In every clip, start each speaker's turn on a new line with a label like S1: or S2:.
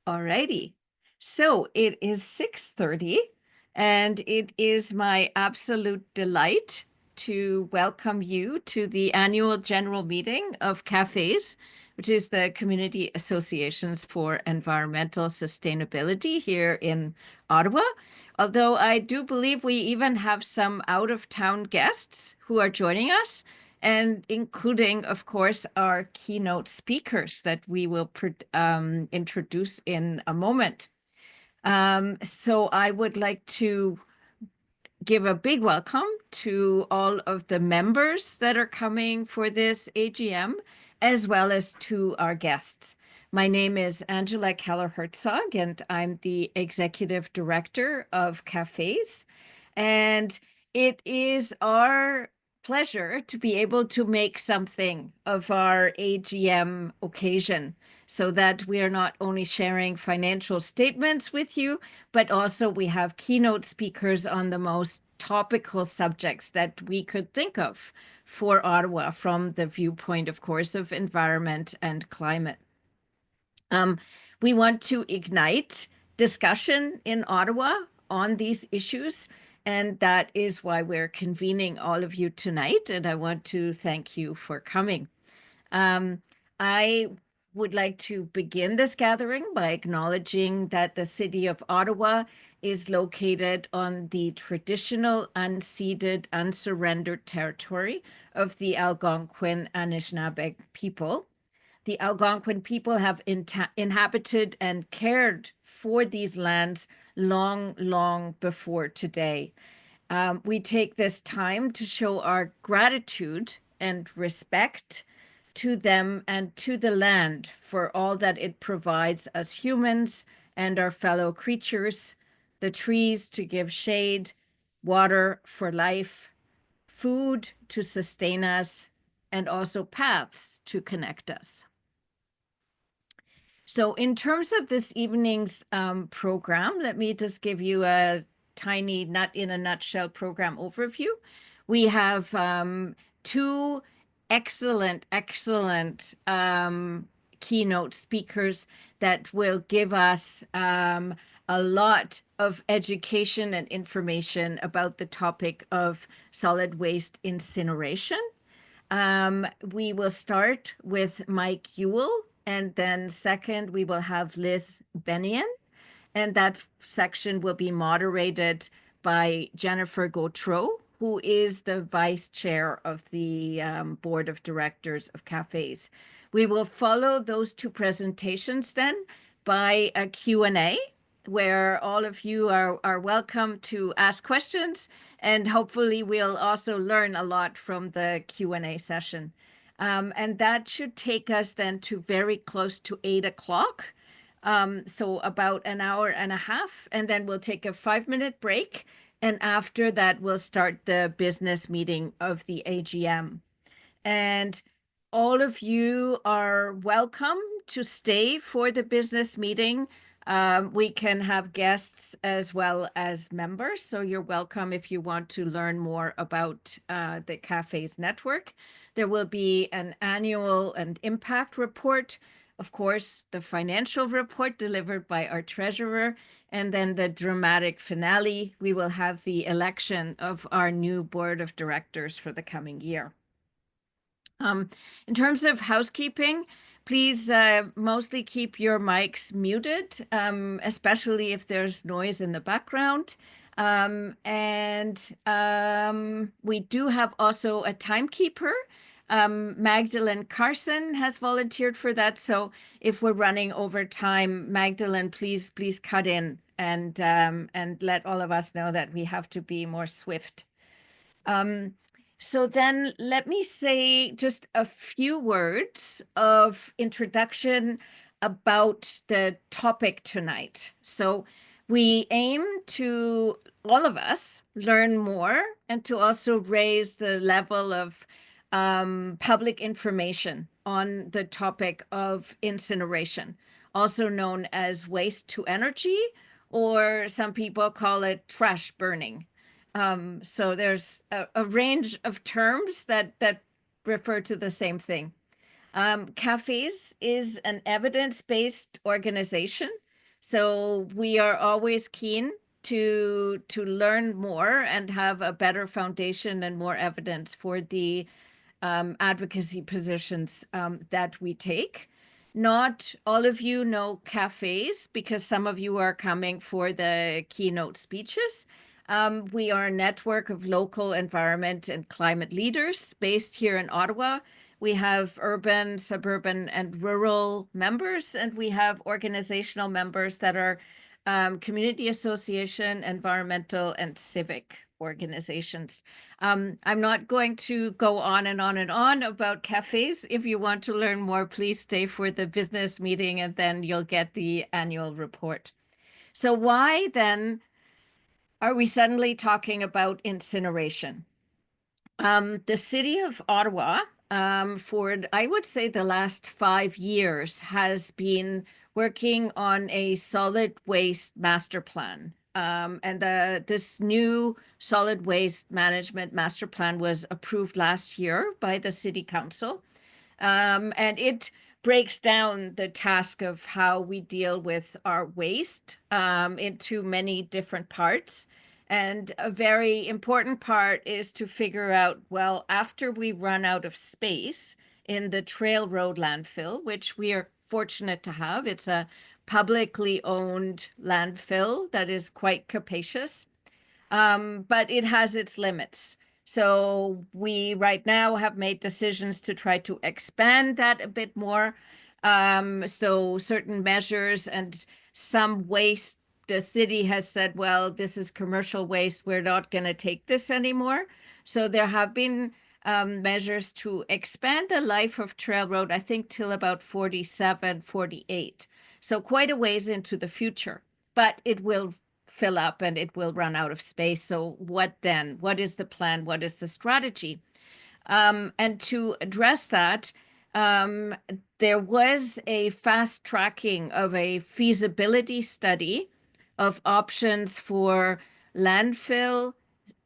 S1: Alrighty. So it is 6:30, and it is my absolute delight to welcome you to the annual general meeting of CAFES, which is the Community Associations for Environmental Sustainability here in Ottawa. Although I do believe we even have some out-of-town guests who are joining us, and including, of course, our keynote speakers that we will introduce in a moment. So I would like to give a big welcome to all of the members that are coming for this AGM, as well as to our guests. My name is Angela Keller-Herzog, and I'm the Executive Director of CAFES. And it is our pleasure to be able to make something of our AGM occasion so that we are not only sharing financial statements with you, but also we have keynote speakers on the most topical subjects that we could think of for Ottawa from the viewpoint, of course, of environment and climate. We want to ignite discussion in Ottawa on these issues, and that is why we're convening all of you tonight, and I want to thank you for coming. I would like to begin this gathering by acknowledging that the city of Ottawa is located on the traditional, unceded, unsurrendered territory of the Algonquin Anishinaabe people. The Algonquin people have inhabited and cared for these lands long before today. We take this time to show our gratitude and respect to them and to the land for all that it provides us humans and our fellow creatures, the trees to give shade, water for life, food to sustain us, and also paths to connect us. So in terms of this evening's program, let me just give you a tiny nut in a nutshell program overview. We have two excellent keynote speakers that will give us a lot of education and information about the topic of solid waste incineration. We will start with Mike Ewall, and then second, we will have Liz Benneian, and that section will be moderated by Jennifer Gautreau, who is the vice chair of the board of directors of CAFES. We will follow those two presentations then by a Q&A, where all of you are welcome to ask questions, and hopefully we'll also learn a lot from the Q&A session. And that should take us then to very close to 8 o'clock. So about an hour and a half, and then we'll take a 5-minute break. And after that, we'll start the business meeting of the AGM. And all of you are welcome to stay for the business meeting. We can have guests as well as members, so you're welcome if you want to learn more about the CAFES network. There will be an annual and impact report, of course, the financial report delivered by our treasurer, and then the dramatic finale, we will have the election of our new board of directors for the coming year. In terms of housekeeping, please mostly keep your mics muted, especially if there's noise in the background. We do have also a timekeeper. Magdalene Carson has volunteered for that. So if we're running over time, Magdalene, please cut in and let all of us know that we have to be more swift. So then let me say just a few words of introduction about the topic tonight. So we aim to, all of us, learn more and to also raise the level of public information on the topic of incineration, also known as waste to energy, or some people call it trash burning. So there's a range of terms that refer to the same thing. CAFES is an evidence-based organization So we are always keen to learn more and have a better foundation and more evidence for the advocacy positions that we take. Not all of you know CAFES because some of you are coming for the keynote speeches. We are a network of local environment and climate leaders based here in Ottawa. We have urban, suburban, and rural members, and we have organizational members that are community association, environmental, and civic organizations. I'm not going to go on and on and on about CAFES. If you want to learn more, please stay for the business meeting and then you'll get the annual report. So why then are we suddenly talking about incineration? The city of Ottawa, for I would say the last 5 years, has been working on a solid waste master plan. And this new solid waste management master plan was approved last year by the city council. And it breaks down the task of how we deal with our waste into many different parts. And a very important part is to figure out, well, after we run out of space in the Trail Road landfill, which we are fortunate to have, it's a publicly owned landfill that is quite capacious, but it has its limits. So we right now have made decisions to try to expand that a bit more. So certain measures and some waste, the city has said, well, this is commercial waste. We're not going to take this anymore. So there have been measures to expand the life of Trail Road, I think, till about 47, 48. So quite a ways into the future, but it will fill up and it will run out of space. So what then? What is the plan? What is the strategy? And to address that, there was a fast tracking of a feasibility study of options for landfill,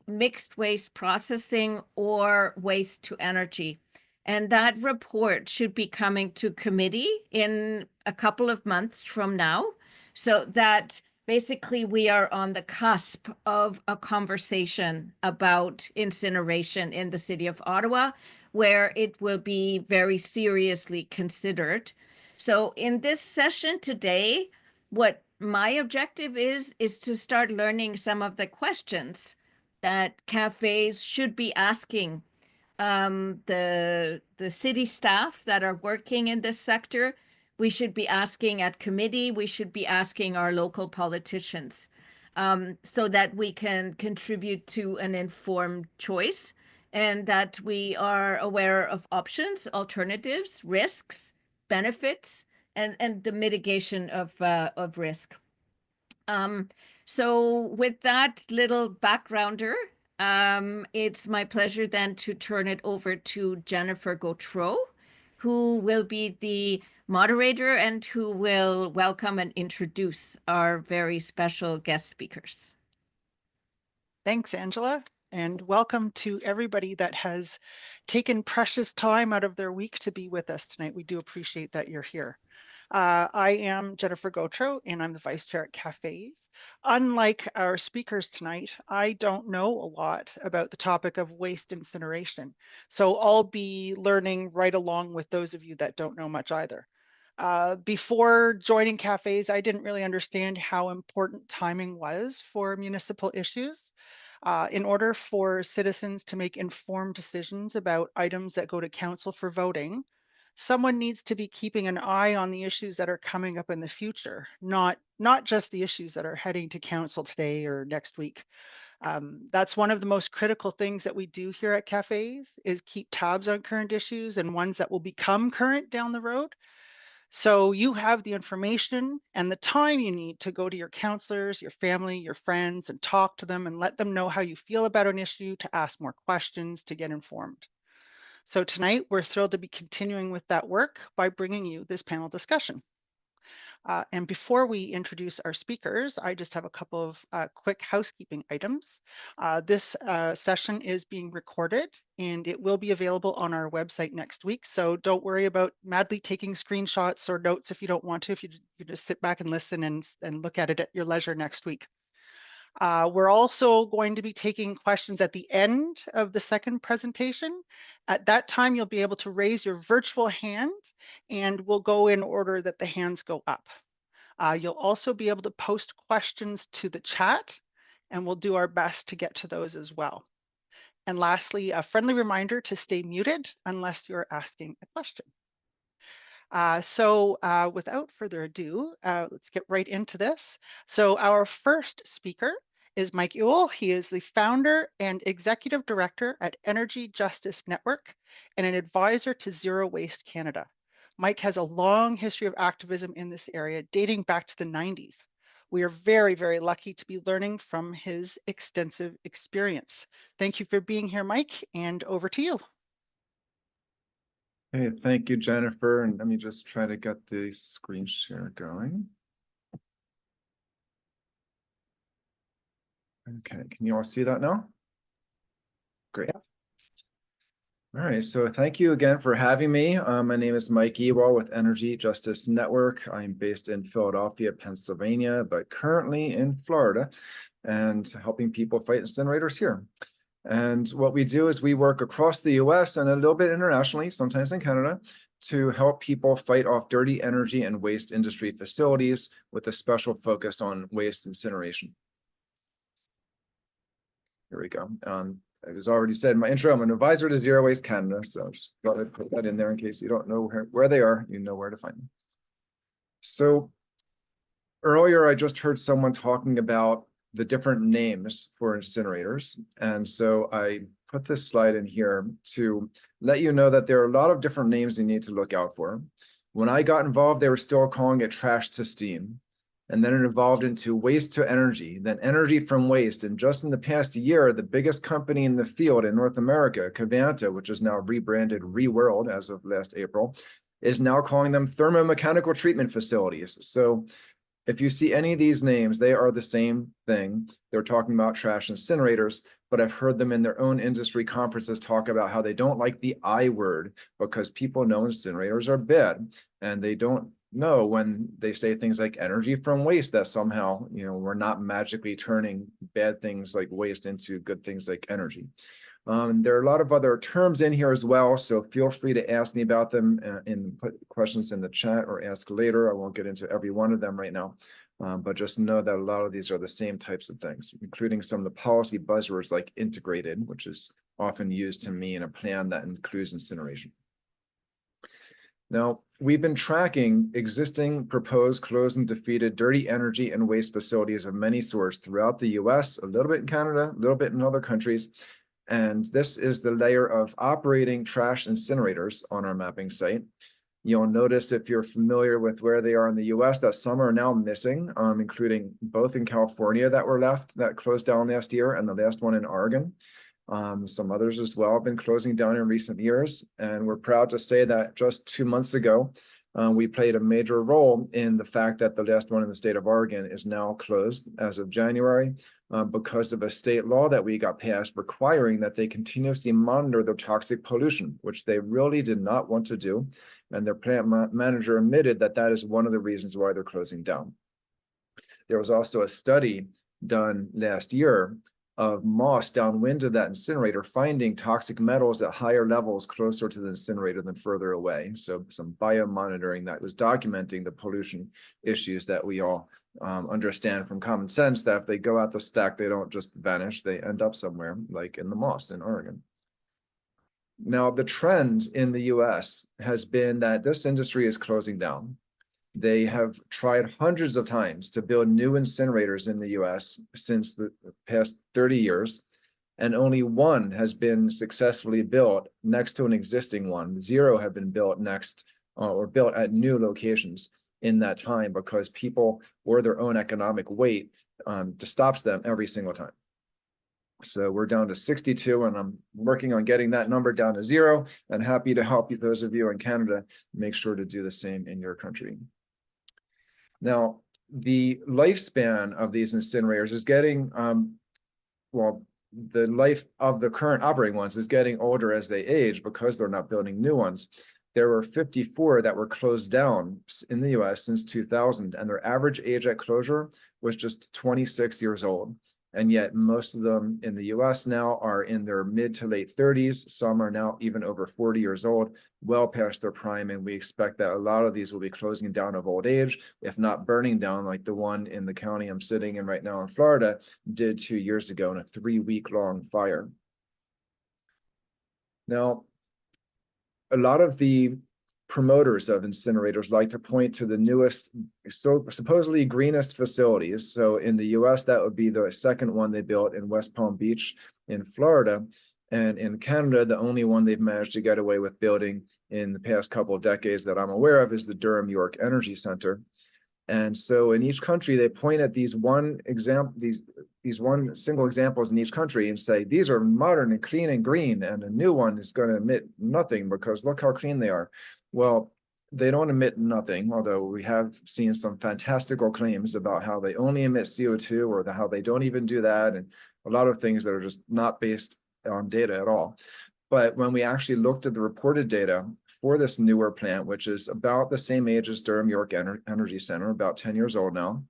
S1: mixed waste processing, or waste to energy. And that report should be coming to committee in a couple of months from now, so that basically we are on the cusp of a conversation about incineration in the city of Ottawa, where it will be very seriously considered. So in this session today, what my objective is to start learning some of the questions that CAFES should be asking the city staff that are working in this sector. We should be asking at committee. We should be asking our local politicians, so that we can contribute to an informed choice and that we are aware of options, alternatives, risks, benefits, and the mitigation of risk. So with that little backgrounder, it's my pleasure then to turn it over to Jennifer Gautreau, who will be the moderator and who will welcome and introduce our very special guest speakers.
S2: Thanks, Angela, and welcome to everybody that has taken precious time out of their week to be with us tonight. We do appreciate that you're here. I am Jennifer Gautreau, and I'm the Vice Chair at CAFES. Unlike our speakers tonight, I don't know a lot about the topic of waste incineration, so I'll be learning right along with those of you that don't know much either. Before joining CAFES, I didn't really understand how important timing was for municipal issues. In order for citizens to make informed decisions about items that go to council for voting, someone needs to be keeping an eye on the issues that are coming up in the future, not just the issues that are heading to council today or next week. That's one of the most critical things that we do here at CAFES is keep tabs on current issues and ones that will become current down the road. So you have the information and the time you need to go to your counselors, your family, your friends, and talk to them and let them know how you feel about an issue, to ask more questions, to get informed. So tonight, we're thrilled to be continuing with that work by bringing you this panel discussion. And before we introduce our speakers, I just have a couple of quick housekeeping items. This session is being recorded and it will be available on our website next week. So don't worry about madly taking screenshots or notes if you don't want to, if you just sit back and listen and look at it at your leisure next week. We're also going to be taking questions at the end of the second presentation. At that time, you'll be able to raise your virtual hand and we'll go in order that the hands go up. You'll also be able to post questions to the chat and we'll do our best to get to those as well. And lastly, a friendly reminder to stay muted unless you're asking a question. Without further ado, let's get right into this. So our first speaker is Mike Ewall. He is the founder and executive director at Energy Justice Network and an advisor to Zero Waste Canada. Mike has a long history of activism in this area dating back to the 90s. We are very, very lucky to be learning from his extensive experience. Thank you for being here, Mike, and over to you.
S3: Hey, thank you, Jennifer. And let me just try to get the screen share going. Okay, can you all see that now? Great.
S2: Yeah.
S3: All right, so thank you again for having me. My name is Mike Ewall with Energy Justice Network. I'm based in Philadelphia, Pennsylvania, but currently in Florida and helping people fight incinerators here. And what we do is we work across the US and a little bit internationally, sometimes in Canada, to help people fight off dirty energy and waste industry facilities with a special focus on waste incineration. Here we go. It was already said in my intro, I'm an advisor to Zero Waste Canada, so just thought I'd put that in there in case you don't know where they are, you know where to find them. So earlier, I just heard someone talking about the different names for incinerators. And so I put this slide in here to let you know that there are a lot of different names you need to look out for. When I got involved, they were still calling it trash to steam. And then it evolved into waste to energy, then energy from waste. And just in the past year, the biggest company in the field in North America, Covanta, which is now rebranded Reworld as of last April, is now calling them thermomechanical treatment facilities. So if you see any of these names, they are the same thing. They're talking about trash incinerators, but I've heard them in their own industry conferences talk about how they don't like the I word because people know incinerators are bad and they don't know when they say things like energy from waste that somehow, we're not magically turning bad things like waste into good things like energy. There are a lot of other terms in here as well, so feel free to ask me about them and put questions in the chat or ask later. I won't get into every one of them right now, but just know that a lot of these are the same types of things, including some of the policy buzzwords like integrated, which is often used to mean a plan that includes incineration. Now, we've been tracking existing, proposed, closed, and defeated dirty energy and waste facilities of many sorts throughout the US, a little bit in Canada, a little bit in other countries. And this is the layer of operating trash incinerators on our mapping site. You'll notice if you're familiar with where they are in the US that some are now missing, including both in California that were left, that closed down last year, and the last one in Oregon. Some others as well have been closing down in recent years. And we're proud to say that just 2 months ago, we played a major role in the fact that the last one in the state of Oregon is now closed as of January because of a state law that we got passed requiring that they continuously monitor their toxic pollution, which they really did not want to do. And their plant manager admitted that that is one of the reasons why they're closing down. There was also a study done last year of moss downwind of that incinerator, finding toxic metals at higher levels closer to the incinerator than further away. So some biomonitoring that was documenting the pollution issues that we all understand from common sense, that if they go out the stack, they don't just vanish, they end up somewhere like in the moss in Oregon. Now, the trend in the US has been that this industry is closing down. They have tried hundreds of times to build new incinerators in the US since the past 30 years, and only one has been successfully built next to an existing one. 0 have been built next or built at new locations in that time because people or their own economic weight stops them every single time. So we're down to 62, and I'm working on getting that number down to 0, and happy to help you, those of you in Canada, make sure to do the same in your country. Now, the lifespan of these incinerators is getting, well, the life of the current operating ones is getting older as they age because they're not building new ones. There were 54 that were closed down in the US since 2000, and their average age at closure was just 26 years old. And yet most of them in the US now are in their mid to late 30s. Some are now even over 40 years old, well past their prime. And we expect that a lot of these will be closing down of old age, if not burning down, like the one in the county I'm sitting in right now in Florida did 2 years ago in a 3-week-long fire. Now, a lot of the promoters of incinerators like to point to the newest, so supposedly greenest facilities. So in the US, that would be the second one they built in West Palm Beach in Florida. And in Canada, the only one they've managed to get away with building in the past couple of decades that I'm aware of is the Durham York Energy Center. And so in each country, they point at these one single examples in each country and say, these are modern and clean and green, and a new one is going to emit nothing because look how clean they are. Well, they don't emit nothing, although we have seen some fantastical claims about how they only emit CO2 or how they don't even do that, and a lot of things that are just not based on data at all. But when we actually looked at the reported data for this newer plant, which is about the same age as Durham York Energy Center, about 10 years old now,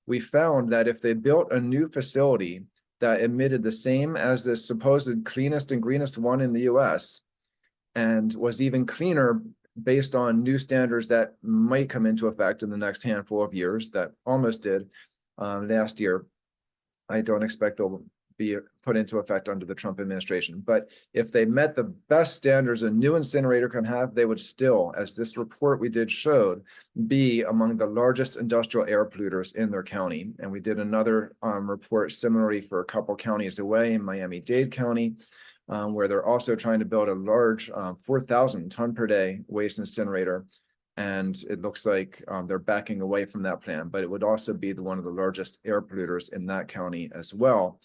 S3: we found that if they built a new facility that emitted the same as this supposed cleanest and greenest one in the US, and was even cleaner based on new standards that might come into effect in the next handful of years, that almost did last year. I don't expect they'll be put into effect under the Trump administration. But if they met the best standards a new incinerator can have, they would still, as this report we did showed, be among the largest industrial air polluters in their county. And we did another report similarly for a couple counties away in Miami-Dade County, where they're also trying to build a large 4,000 ton per day waste incinerator. And it looks like they're backing away from that plan, but it would also be one of the largest air polluters in that county as well,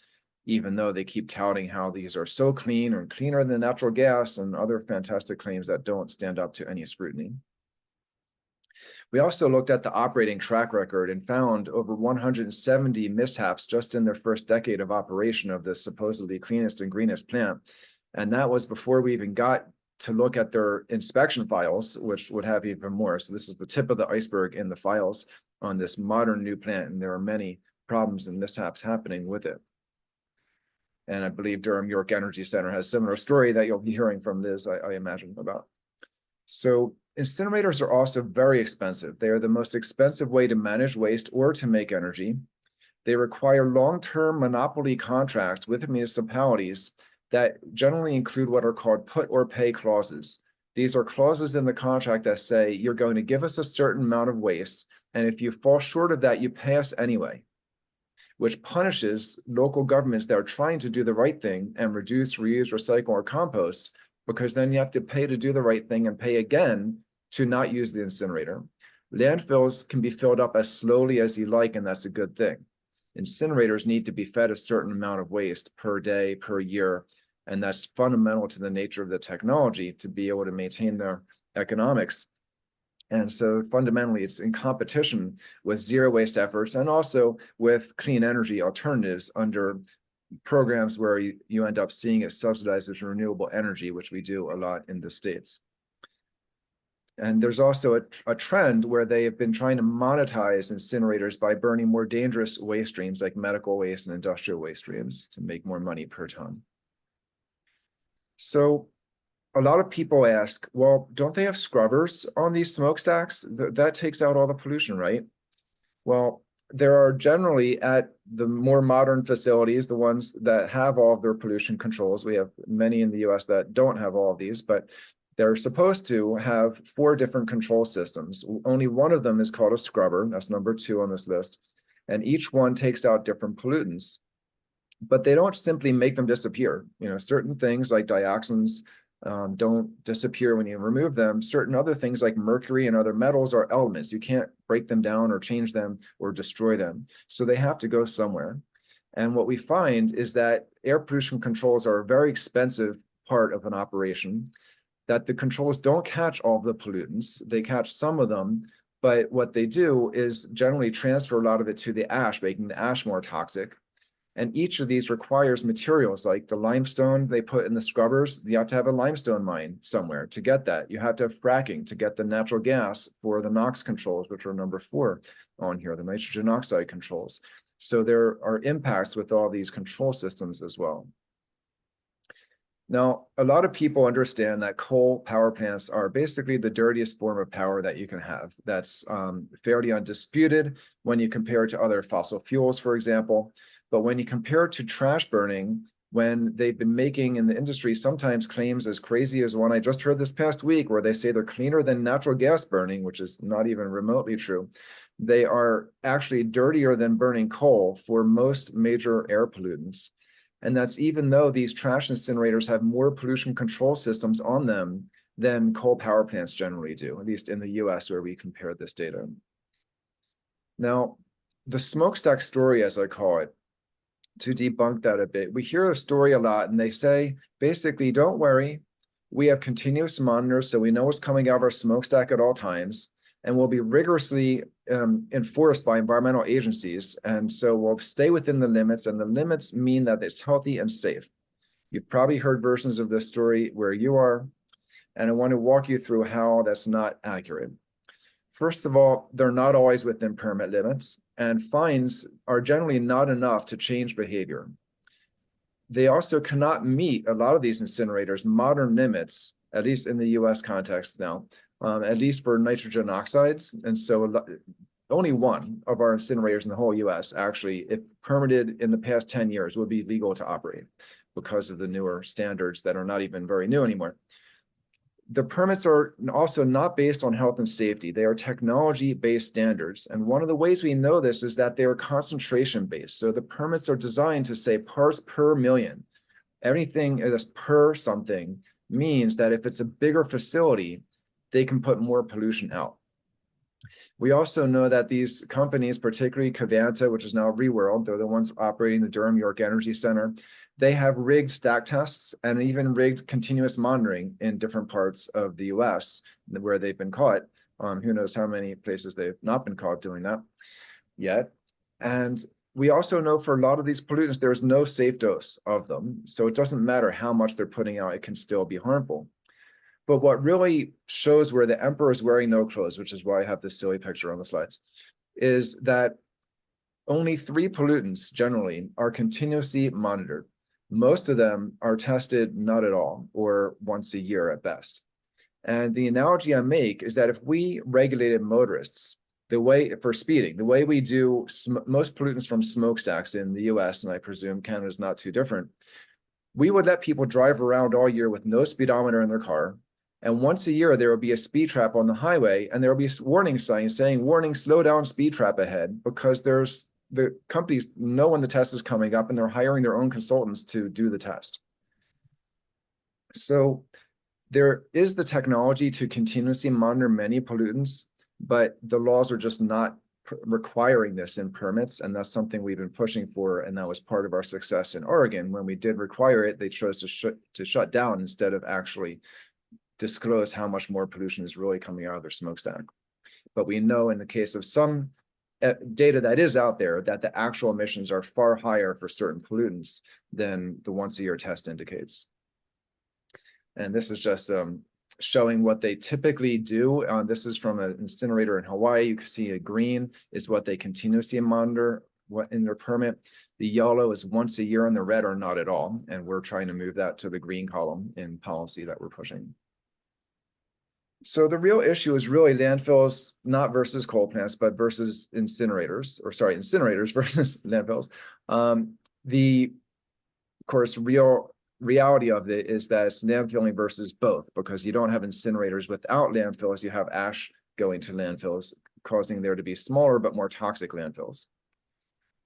S3: even though they keep touting how these are so clean or cleaner than natural gas and other fantastic claims that don't stand up to any scrutiny. We also looked at the operating track record and found over 170 mishaps just in their first decade of operation of this supposedly cleanest and greenest plant. And that was before we even got to look at their inspection files, which would have even more. So this is the tip of the iceberg in the files on this modern new plant, and there are many problems and mishaps happening with it. And I believe Durham York Energy Center has a similar story that you'll be hearing from Liz, I imagine, about. So incinerators are also very expensive. They are the most expensive way to manage waste or to make energy. They require long-term monopoly contracts with municipalities that generally include what are called put or pay clauses. These are clauses in the contract that say you're going to give us a certain amount of waste, and if you fall short of that, you pay us anyway, which punishes local governments that are trying to do the right thing and reduce, reuse, recycle, or compost, because then you have to pay to do the right thing and pay again to not use the incinerator. Landfills can be filled up as slowly as you like, and that's a good thing. Incinerators need to be fed a certain amount of waste per day, per year, and that's fundamental to the nature of the technology to be able to maintain their economics. And so fundamentally, it's in competition with zero waste efforts and also with clean energy alternatives under programs where you end up seeing it subsidized as renewable energy, which we do a lot in the States. And there's also a trend where they have been trying to monetize incinerators by burning more dangerous waste streams like medical waste and industrial waste streams to make more money per ton. So a lot of people ask, well, don't they have scrubbers on these smokestacks? That takes out all the pollution, right? Well, there are generally at the more modern facilities, the ones that have all of their pollution controls. We have many in the US that don't have all of these, but they're supposed to have 4 different control systems. Only one of them is called a scrubber. That's number 2 on this list. And each one takes out different pollutants, but they don't simply make them disappear. You know, certain things like dioxins don't disappear when you remove them. Certain other things like mercury and other metals are elements. You can't break them down or change them or destroy them. So they have to go somewhere. And what we find is that air pollution controls are a very expensive part of an operation, that the controls don't catch all the pollutants. They catch some of them, But what they do is generally transfer a lot of it to the ash, making the ash more toxic. And each of these requires materials like the limestone they put in the scrubbers. You have to have a limestone mine somewhere to get that. You have to have fracking to get the natural gas for the NOx controls, which are number 4 on here, the nitrogen oxide controls. So there are impacts with all these control systems as well. Now, a lot of people understand that coal power plants are basically the dirtiest form of power that you can have. That's fairly undisputed when you compare it to other fossil fuels, for example. But when you compare it to trash burning, when they've been making in the industry sometimes claims as crazy as one I just heard this past week, where they say they're cleaner than natural gas burning, which is not even remotely true. They are actually dirtier than burning coal for most major air pollutants. And that's even though these trash incinerators have more pollution control systems on them than coal power plants generally do, at least in the US where we compare this data. Now, the smokestack story, as I call it, to debunk that a bit, we hear a story a lot and they say, basically, don't worry, we have continuous monitors, so we know what's coming out of our smokestack at all times, and will be rigorously enforced by environmental agencies. And so we'll stay within the limits, and the limits mean that it's healthy and safe. You've probably heard versions of this story where you are, and I want to walk you through how that's not accurate. First of all, they're not always within permit limits, and fines are generally not enough to change behavior. They also cannot meet a lot of these incinerators' modern limits, at least in the US context now, at least for nitrogen oxides. And so only one of our incinerators in the whole US actually, if permitted in the past 10 years, would be legal to operate because of the newer standards that are not even very new anymore. The permits are also not based on health and safety. They are technology-based standards. And one of the ways we know this is that they are concentration-based. So the permits are designed to say parts per million. Anything that's per something means that if it's a bigger facility, they can put more pollution out. We also know that these companies, particularly Covanta, which is now Reworld, they're the ones operating the Durham York Energy Center, they have rigged stack tests and even rigged continuous monitoring in different parts of the US where they've been caught. Who knows how many places they've not been caught doing that yet. And we also know for a lot of these pollutants, there's no safe dose of them. So it doesn't matter how much they're putting out, it can still be harmful. But what really shows where the emperor is wearing no clothes, which is why I have this silly picture on the slides, is that only 3 pollutants generally are continuously monitored. Most of them are tested not at all, or once a year at best. And the analogy I make is that if we regulated motorists, the way for speeding, the way we do most pollutants from smokestacks in the US, and I presume Canada is not too different, we would let people drive around all year with no speedometer in their car. And once a year, there will be a speed trap on the highway, and there will be warning signs saying, warning, slow down, speed trap ahead, because the companies know when the test is coming up and they're hiring their own consultants to do the test. So there is the technology to continuously monitor many pollutants, but the laws are just not requiring this in permits. And that's something we've been pushing for. And that was part of our success in Oregon. When we did require it, they chose to shut down instead of actually disclose how much more pollution is really coming out of their smokestack. But we know in the case of some data that is out there that the actual emissions are far higher for certain pollutants than the once-a-year test indicates. And this is just showing what they typically do. This is from an incinerator in Hawaii. You can see a green is what they continuously monitor what in their permit. The yellow is once a year and the red are not at all. And we're trying to move that to the green column in policy that we're pushing. So the real issue is really landfills, not versus coal plants, but versus incinerators, or sorry, incinerators versus landfills. Of course, reality of it is that it's landfilling versus both, because you don't have incinerators without landfills, you have ash going to landfills, causing there to be smaller but more toxic landfills.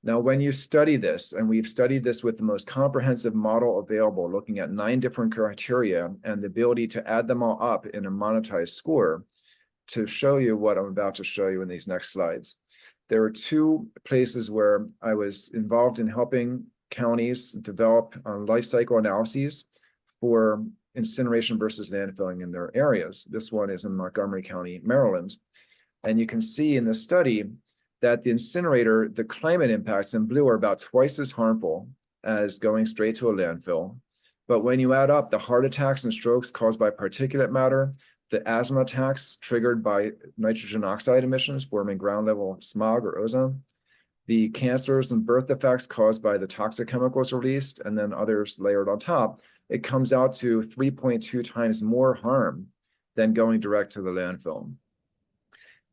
S3: Now, when you study this, and we've studied this with the most comprehensive model available, looking at 9 different criteria and the ability to add them all up in a monetized score to show you what I'm about to show you in these next slides. There are 2 places where I was involved in helping counties develop life cycle analyses for incineration versus landfilling in their areas. This one is in Montgomery County, Maryland. And you can see in the study that the incinerator, the climate impacts in blue are about twice as harmful as going straight to a landfill. But when you add up the heart attacks and strokes caused by particulate matter, the asthma attacks triggered by nitrogen oxide emissions forming ground level smog or ozone, the cancers and birth defects caused by the toxic chemicals released, and then others layered on top, it comes out to 3.2 times more harm than going direct to the landfill.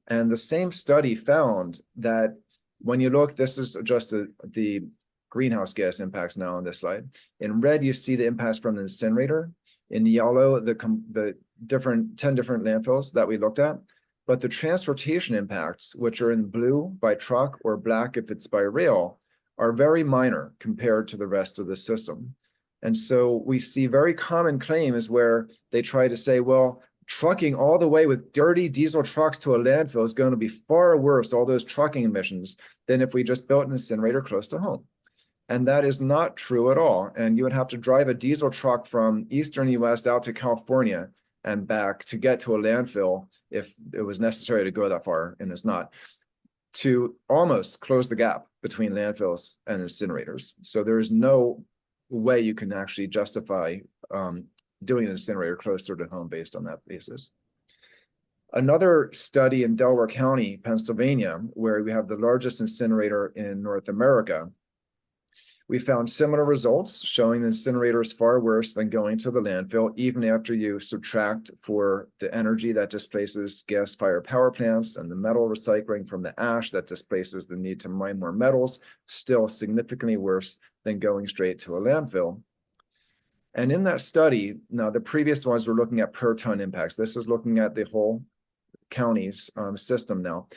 S3: And the same study found that when you look, this is just the greenhouse gas impacts now on this slide. In red, you see the impacts from the incinerator. In yellow, the 10 different landfills that we looked at. But the transportation impacts, which are in blue by truck or black if it's by rail, are very minor compared to the rest of the system. And so we see very common claims where they try to say, well, trucking all the way with dirty diesel trucks to a landfill is going to be far worse, all those trucking emissions, than if we just built an incinerator close to home. And that is not true at all. And you would have to drive a diesel truck from Eastern US out to California and back to get to a landfill if it was necessary to go that far, and it's not, to almost close the gap between landfills and incinerators. So there is no way you can actually justify doing an incinerator closer to home based on that basis. Another study in Delaware County, Pennsylvania, where we have the largest incinerator in North America, we found similar results showing the incinerator is far worse than going to the landfill, even after you subtract for the energy that displaces gas-fired power plants and the metal recycling from the ash that displaces the need to mine more metals, still significantly worse than going straight to a landfill. And in that study, now the previous ones were looking at per ton impacts. This is looking at the whole county's system now.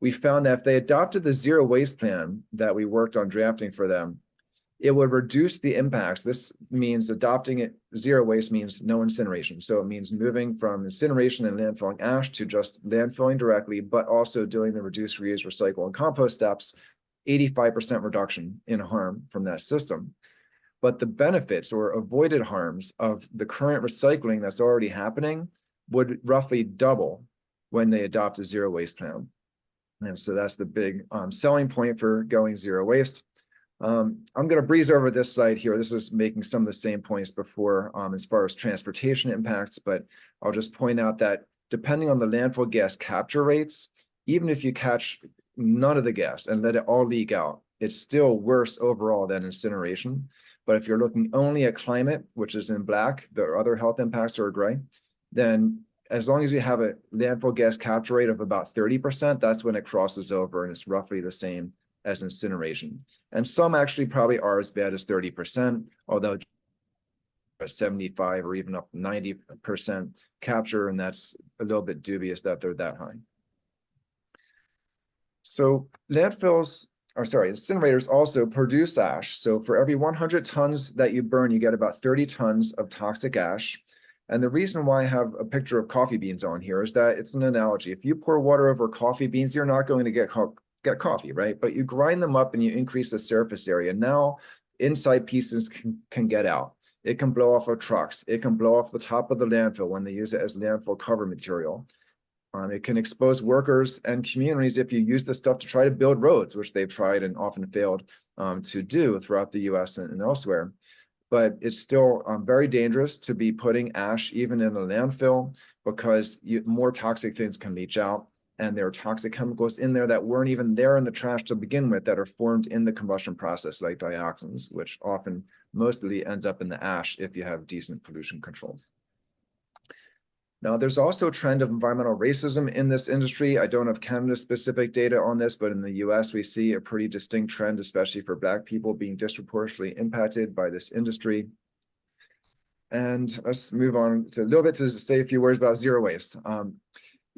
S3: We found that if they adopted the zero waste plan that we worked on drafting for them, it would reduce the impacts. This means adopting it, zero waste means no incineration. So it means moving from incineration and landfilling ash to just landfilling directly, but also doing the reduce, reuse, recycle, and compost steps, 85% reduction in harm from that system. But the benefits or avoided harms of the current recycling that's already happening would roughly double when they adopt a zero waste plan. And so that's the big selling point for going zero waste. I'm going to breeze over this slide here. This is making some of the same points before as far as transportation impacts, but I'll just point out that depending on the landfill gas capture rates, even if you catch none of the gas and let it all leak out, it's still worse overall than incineration. But if you're looking only at climate, which is in black, the other health impacts are gray, then as long as you have a landfill gas capture rate of about 30%, that's when it crosses over and it's roughly the same as incineration. And some actually probably are as bad as 30%, although 75 or even up to 90% capture, and that's a little bit dubious that they're that high. So incinerators also produce ash. So for every 100 tons that you burn, you get about 30 tons of toxic ash. And the reason why I have a picture of coffee beans on here is that it's an analogy. If you pour water over coffee beans, you're not going to get coffee, right? But you grind them up and you increase the surface area. Now inside pieces can get out. It can blow off of trucks. It can blow off the top of the landfill when they use it as landfill cover material. It can expose workers and communities if you use this stuff to try to build roads, which they've tried and often failed to do throughout the US and elsewhere. But it's still very dangerous to be putting ash even in a landfill because more toxic things can leach out. And there are toxic chemicals in there that weren't even there in the trash to begin with that are formed in the combustion process, like dioxins, which often mostly ends up in the ash if you have decent pollution controls. Now, there's also a trend of environmental racism in this industry. I don't have Canada-specific data on this, but in the US, we see a pretty distinct trend, especially for Black people being disproportionately impacted by this industry. And let's move on to a little bit to say a few words about zero waste.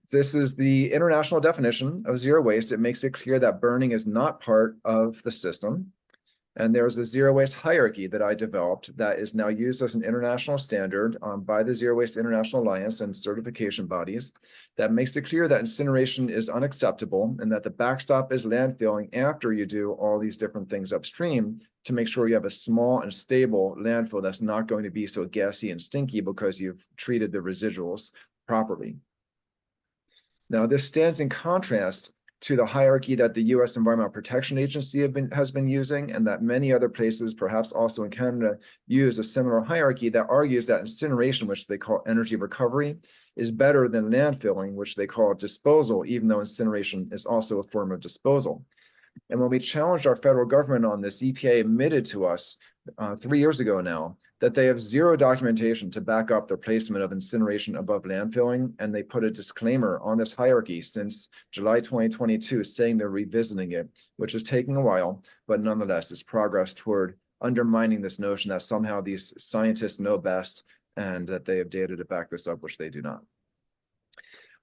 S3: This is the international definition of zero waste. It makes it clear that burning is not part of the system. And there's a zero waste hierarchy that I developed that is now used as an international standard by the Zero Waste International Alliance and certification bodies that makes it clear that incineration is unacceptable and that the backstop is landfilling after you do all these different things upstream to make sure you have a small and stable landfill that's not going to be so gassy and stinky because you've treated the residuals properly. Now, this stands in contrast to the hierarchy that the U.S. Environmental Protection Agency has been using, and that many other places, perhaps also in Canada, use a similar hierarchy that argues that incineration, which they call energy recovery, is better than landfilling, which they call disposal, even though incineration is also a form of disposal. And when we challenged our federal government on this, EPA admitted to us 3 years ago now that they have zero documentation to back up their placement of incineration above landfilling. And they put a disclaimer on this hierarchy since July 2022, saying they're revisiting it, which is taking a while, but nonetheless is progress toward undermining this notion that somehow these scientists know best and that they have data to back this up, which they do not.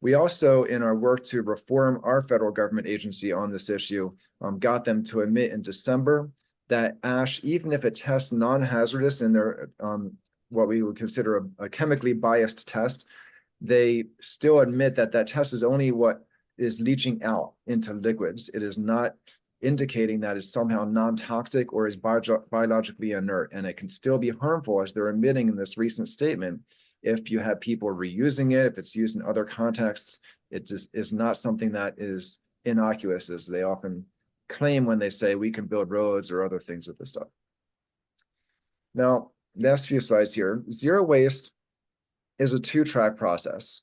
S3: We also, in our work to reform our federal government agency on this issue, got them to admit in December that ash, even if it tests non-hazardous in their what we would consider a chemically biased test, they still admit that that test is only what is leaching out into liquids. It is not indicating that it's somehow non-toxic or is biologically inert, and it can still be harmful, as they're admitting in this recent statement. If you have people reusing it, if it's used in other contexts, it just is not something that is innocuous, as they often claim when they say we can build roads or other things with this stuff. Now, last few slides here. Zero waste is a two-track process.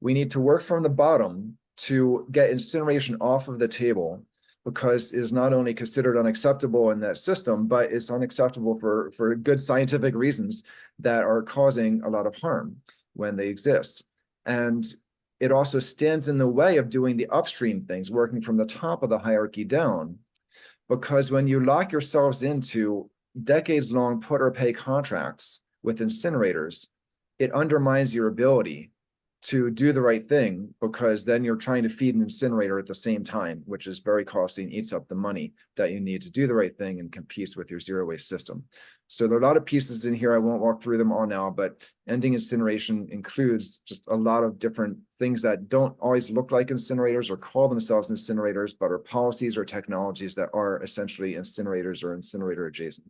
S3: We need to work from the bottom to get incineration off of the table, because it is not only considered unacceptable in that system, but it's unacceptable for good scientific reasons that are causing a lot of harm when they exist. And it also stands in the way of doing the upstream things, working from the top of the hierarchy down, because when you lock yourselves into decades-long put or pay contracts with incinerators, it undermines your ability to do the right thing, because then you're trying to feed an incinerator at the same time, which is very costly and eats up the money that you need to do the right thing and competes with your zero waste system. So there are a lot of pieces in here. I won't walk through them all now, but ending incineration includes just a lot of different things that don't always look like incinerators or call themselves incinerators, but are policies or technologies that are essentially incinerators or incinerator adjacent.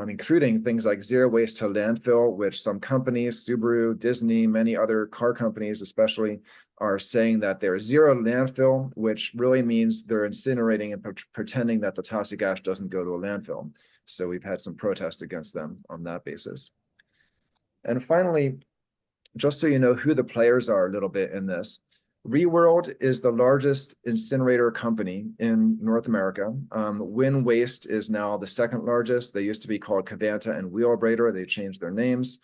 S3: Including things like zero waste to landfill, which some companies, Subaru, Disney, many other car companies especially, are saying that they're zero landfill, which really means they're incinerating and pretending that the toxic ash doesn't go to a landfill. So we've had some protest against them on that basis. And finally, just so you know who the players are a little bit in this, Reworld is the largest incinerator company in North America. Win Waste is now the second largest. They used to be called Covanta and Wheelabrator. They changed their names.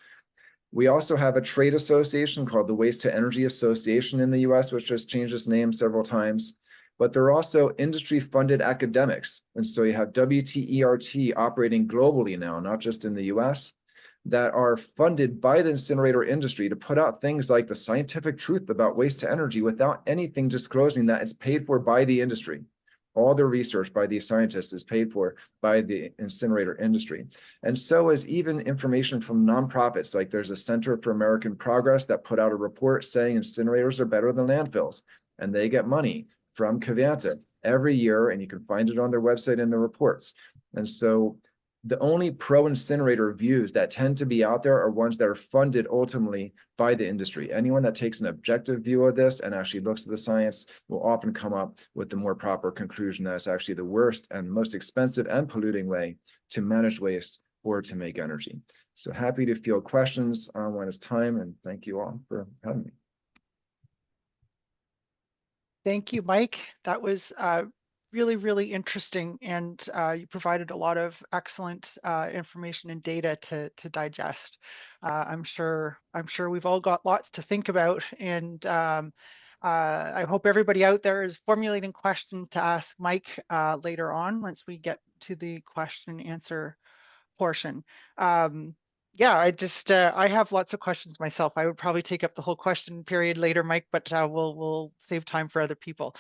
S3: We also have a trade association called the Waste to Energy Association in the US, which has changed its name several times. But there are also industry-funded academics. And so you have WTERT operating globally now, not just in the US, that are funded by the incinerator industry to put out things like the scientific truth about waste to energy without anything disclosing that it's paid for by the industry. All the research by these scientists is paid for by the incinerator industry. And so is even information from nonprofits, like there's a Center for American Progress that put out a report saying incinerators are better than landfills, and they get money from Covanta every year, and you can find it on their website in the reports. And so the only pro-incinerator views that tend to be out there are ones that are funded ultimately by the industry. Anyone that takes an objective view of this and actually looks at the science will often come up with the more proper conclusion that it's actually the worst and most expensive and polluting way to manage waste or to make energy. So happy to field questions when it's time, and thank you all for having me.
S2: Thank you, Mike. That was really, really interesting, and you provided a lot of excellent information and data to digest. I'm sure we've all got lots to think about, and I hope everybody out there is formulating questions to ask Mike later on once we get to the question and answer portion. Yeah, I have lots of questions myself. I would probably take up the whole question period later, Mike, but we'll save time for other people.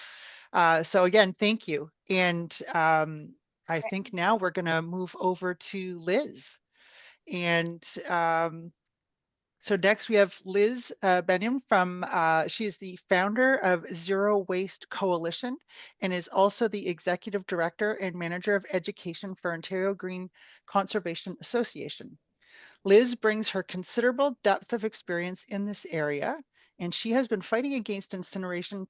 S2: So again, thank you. And I think now we're going to move over to Liz. And so next we have Liz Benneian from, she is the founder of Zero Waste Coalition and is also the executive director and manager of education for Ontario Green Conservation Association. Liz brings her considerable depth of experience in this area and she has been fighting against incineration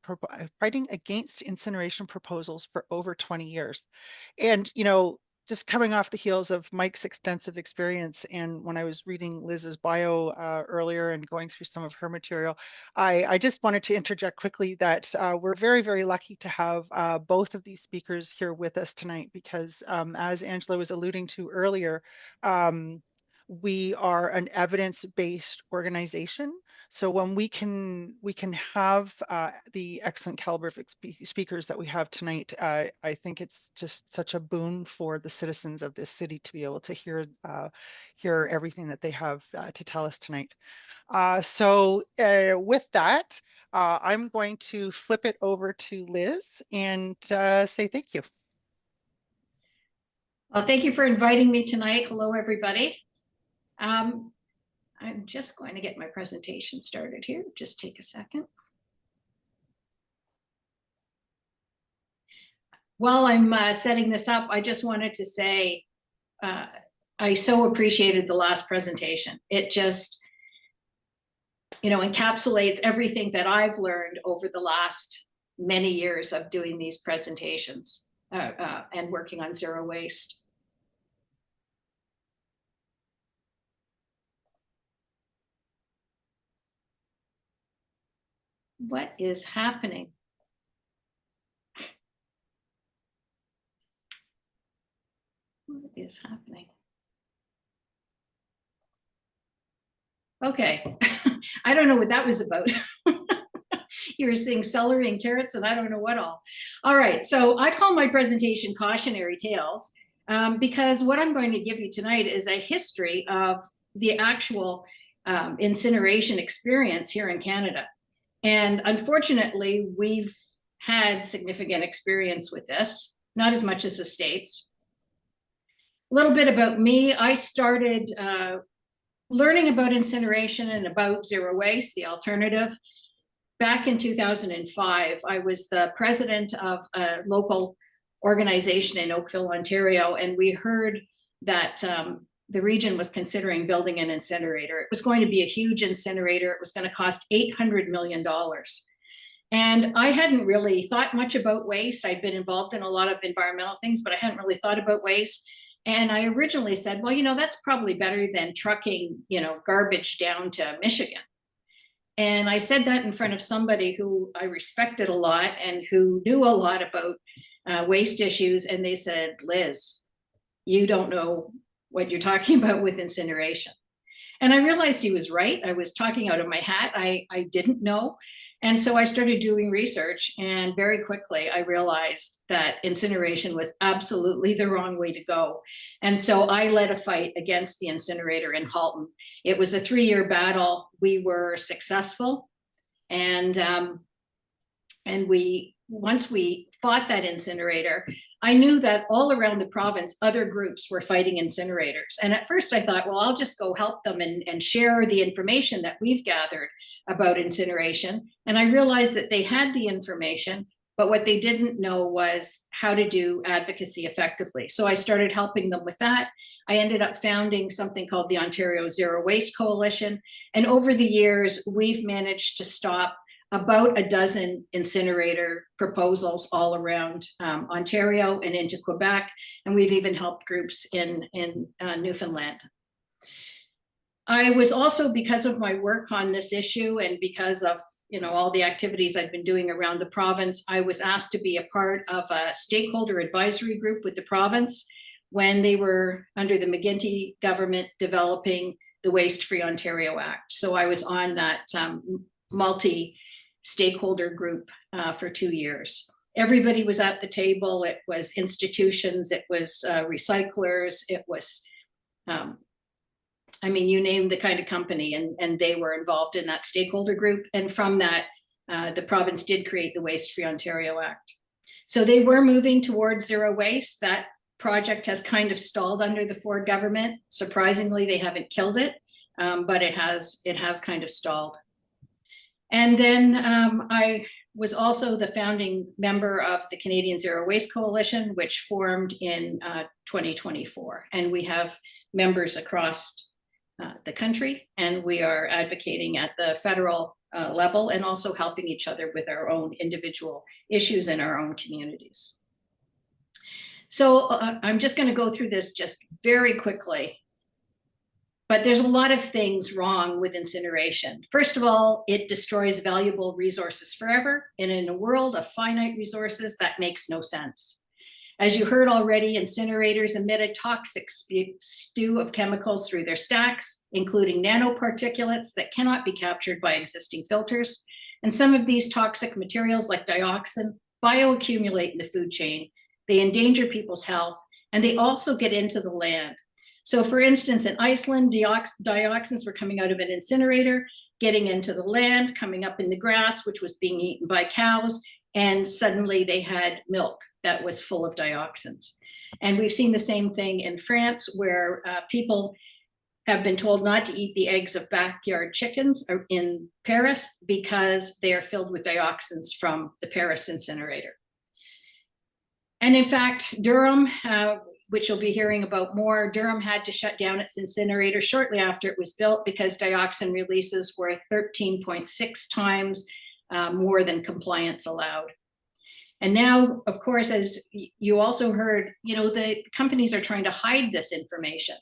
S2: proposals for over 20 years. And, you know, just coming off the heels of Mike's extensive experience, and when I was reading Liz's bio earlier and going through some of her material, I just wanted to interject quickly that we're very, very lucky to have both of these speakers here with us tonight, because as Angela was alluding to earlier, we are an evidence-based organization. So when we can have the excellent caliber of speakers that we have tonight, I think it's just such a boon for the citizens of this city to be able to hear everything that they have to tell us tonight. So with that, I'm going to flip it over to Liz and say thank you.
S4: Well, thank you for inviting me tonight. Hello, everybody. I'm just going to get my presentation started here. Just take a second. While I'm setting this up, I just wanted to say I so appreciated the last presentation. It just, you know, encapsulates everything that I've learned over the last many years of doing these presentations and working on zero waste. What is happening? What is happening? Okay, I don't know what that was about. You were seeing celery and carrots and I don't know what all. All right, so I call my presentation Cautionary Tales because what I'm going to give you tonight is a history of the actual incineration experience here in Canada. And unfortunately, we've had significant experience with this, not as much as the States. A little bit about me. I started learning about incineration and about zero waste, the alternative, back in 2005. I was the president of a local organization in Oakville, Ontario, and we heard that the region was considering building an incinerator. It was going to be a huge incinerator. It was going to cost $800 million. And I hadn't really thought much about waste. I'd been involved in a lot of environmental things, but I hadn't really thought about waste. And I originally said, well, you know, that's probably better than trucking, you know, garbage down to Michigan. And I said that in front of somebody who I respected a lot and who knew a lot about waste issues. And they said, Liz, you don't know what you're talking about with incineration. And I realized he was right. I was talking out of my hat. I didn't know. And so I started doing research, and very quickly I realized that incineration was absolutely the wrong way to go. And so I led a fight against the incinerator in Halton. It was a 3-year battle. We were successful. And once we fought that incinerator, I knew that all around the province, other groups were fighting incinerators. And at first I thought, well, I'll just go help them and share the information that we've gathered about incineration. And I realized that they had the information, but what they didn't know was how to do advocacy effectively. So I started helping them with that. I ended up founding something called the Ontario Zero Waste Coalition. And over the years, we've managed to stop about a dozen incinerator proposals all around Ontario and into Quebec. And we've even helped groups in Newfoundland. I was also, because of my work on this issue and because of, you know, all the activities I've been doing around the province, I was asked to be a part of a stakeholder advisory group with the province when they were under the McGuinty government developing the Waste Free Ontario Act. So I was on that multi-stakeholder group for 2 years. Everybody was at the table. It was institutions, it was recyclers, it was, I mean, you name the kind of company, and they were involved in that stakeholder group. And from that, the province did create the Waste Free Ontario Act. So they were moving towards zero waste. That project has kind of stalled under the Ford government. Surprisingly, they haven't killed it, but it has kind of stalled. And then I was also the founding member of the Canadian Zero Waste Coalition, which formed in 2024. And we have members across the country, and we are advocating at the federal level, and also helping each other with our own individual issues in our own communities. So I'm just going to go through this just very quickly. But there's a lot of things wrong with incineration. First of all, it destroys valuable resources forever. And in a world of finite resources, that makes no sense. As you heard already, incinerators emit a toxic stew of chemicals through their stacks, including nanoparticulates that cannot be captured by existing filters. And some of these toxic materials, like dioxin, bioaccumulate in the food chain. They endanger people's health, and they also get into the land. So for instance, in Iceland, dioxins were coming out of an incinerator, getting into the land, coming up in the grass, which was being eaten by cows, and suddenly they had milk that was full of dioxins. And we've seen the same thing in France, where people have been told not to eat the eggs of backyard chickens in Paris because they are filled with dioxins from the Paris incinerator. And in fact, Durham, which you'll be hearing about more, Durham had to shut down its incinerator shortly after it was built because dioxin releases were 13.6 times more than compliance allowed. And now, of course, as you also heard, the companies are trying to hide this information.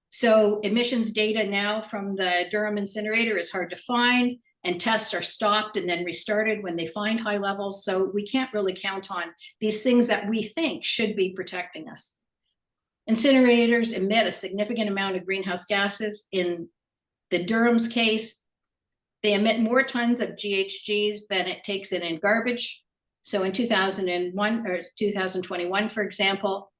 S4: So emissions data now from the Durham incinerator is hard to find, and tests are stopped and then restarted when they find high levels. So we can't really count on these things that we think should be protecting us. Incinerators emit a significant amount of greenhouse gases. In the Durham's case, they emit more tons of GHGs than it takes in garbage. So in 2001 or 2021, for example,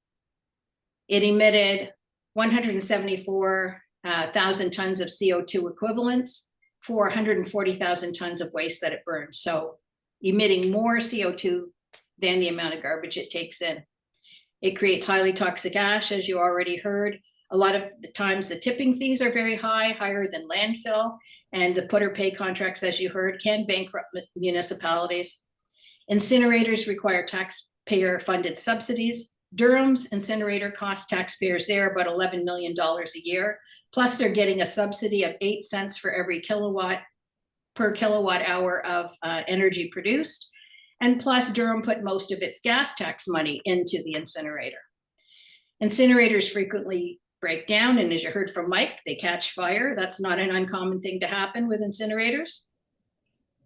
S4: it emitted 174,000 tons of CO2 equivalents for 140,000 tons of waste that it burned. So emitting more CO2 than the amount of garbage it takes in. It creates highly toxic ash, as you already heard. A lot of the times the tipping fees are very high, higher than landfill, and the put or pay contracts, as you heard, can bankrupt municipalities. Incinerators require taxpayer funded subsidies. Durham's incinerator costs taxpayers there about $11 million a year. Plus they're getting a subsidy of 8 cents for every per kilowatt hour of energy produced. And plus Durham put most of its gas tax money into the incinerator. Incinerators frequently break down, and as you heard from Mike, they catch fire. That's not an uncommon thing to happen with incinerators.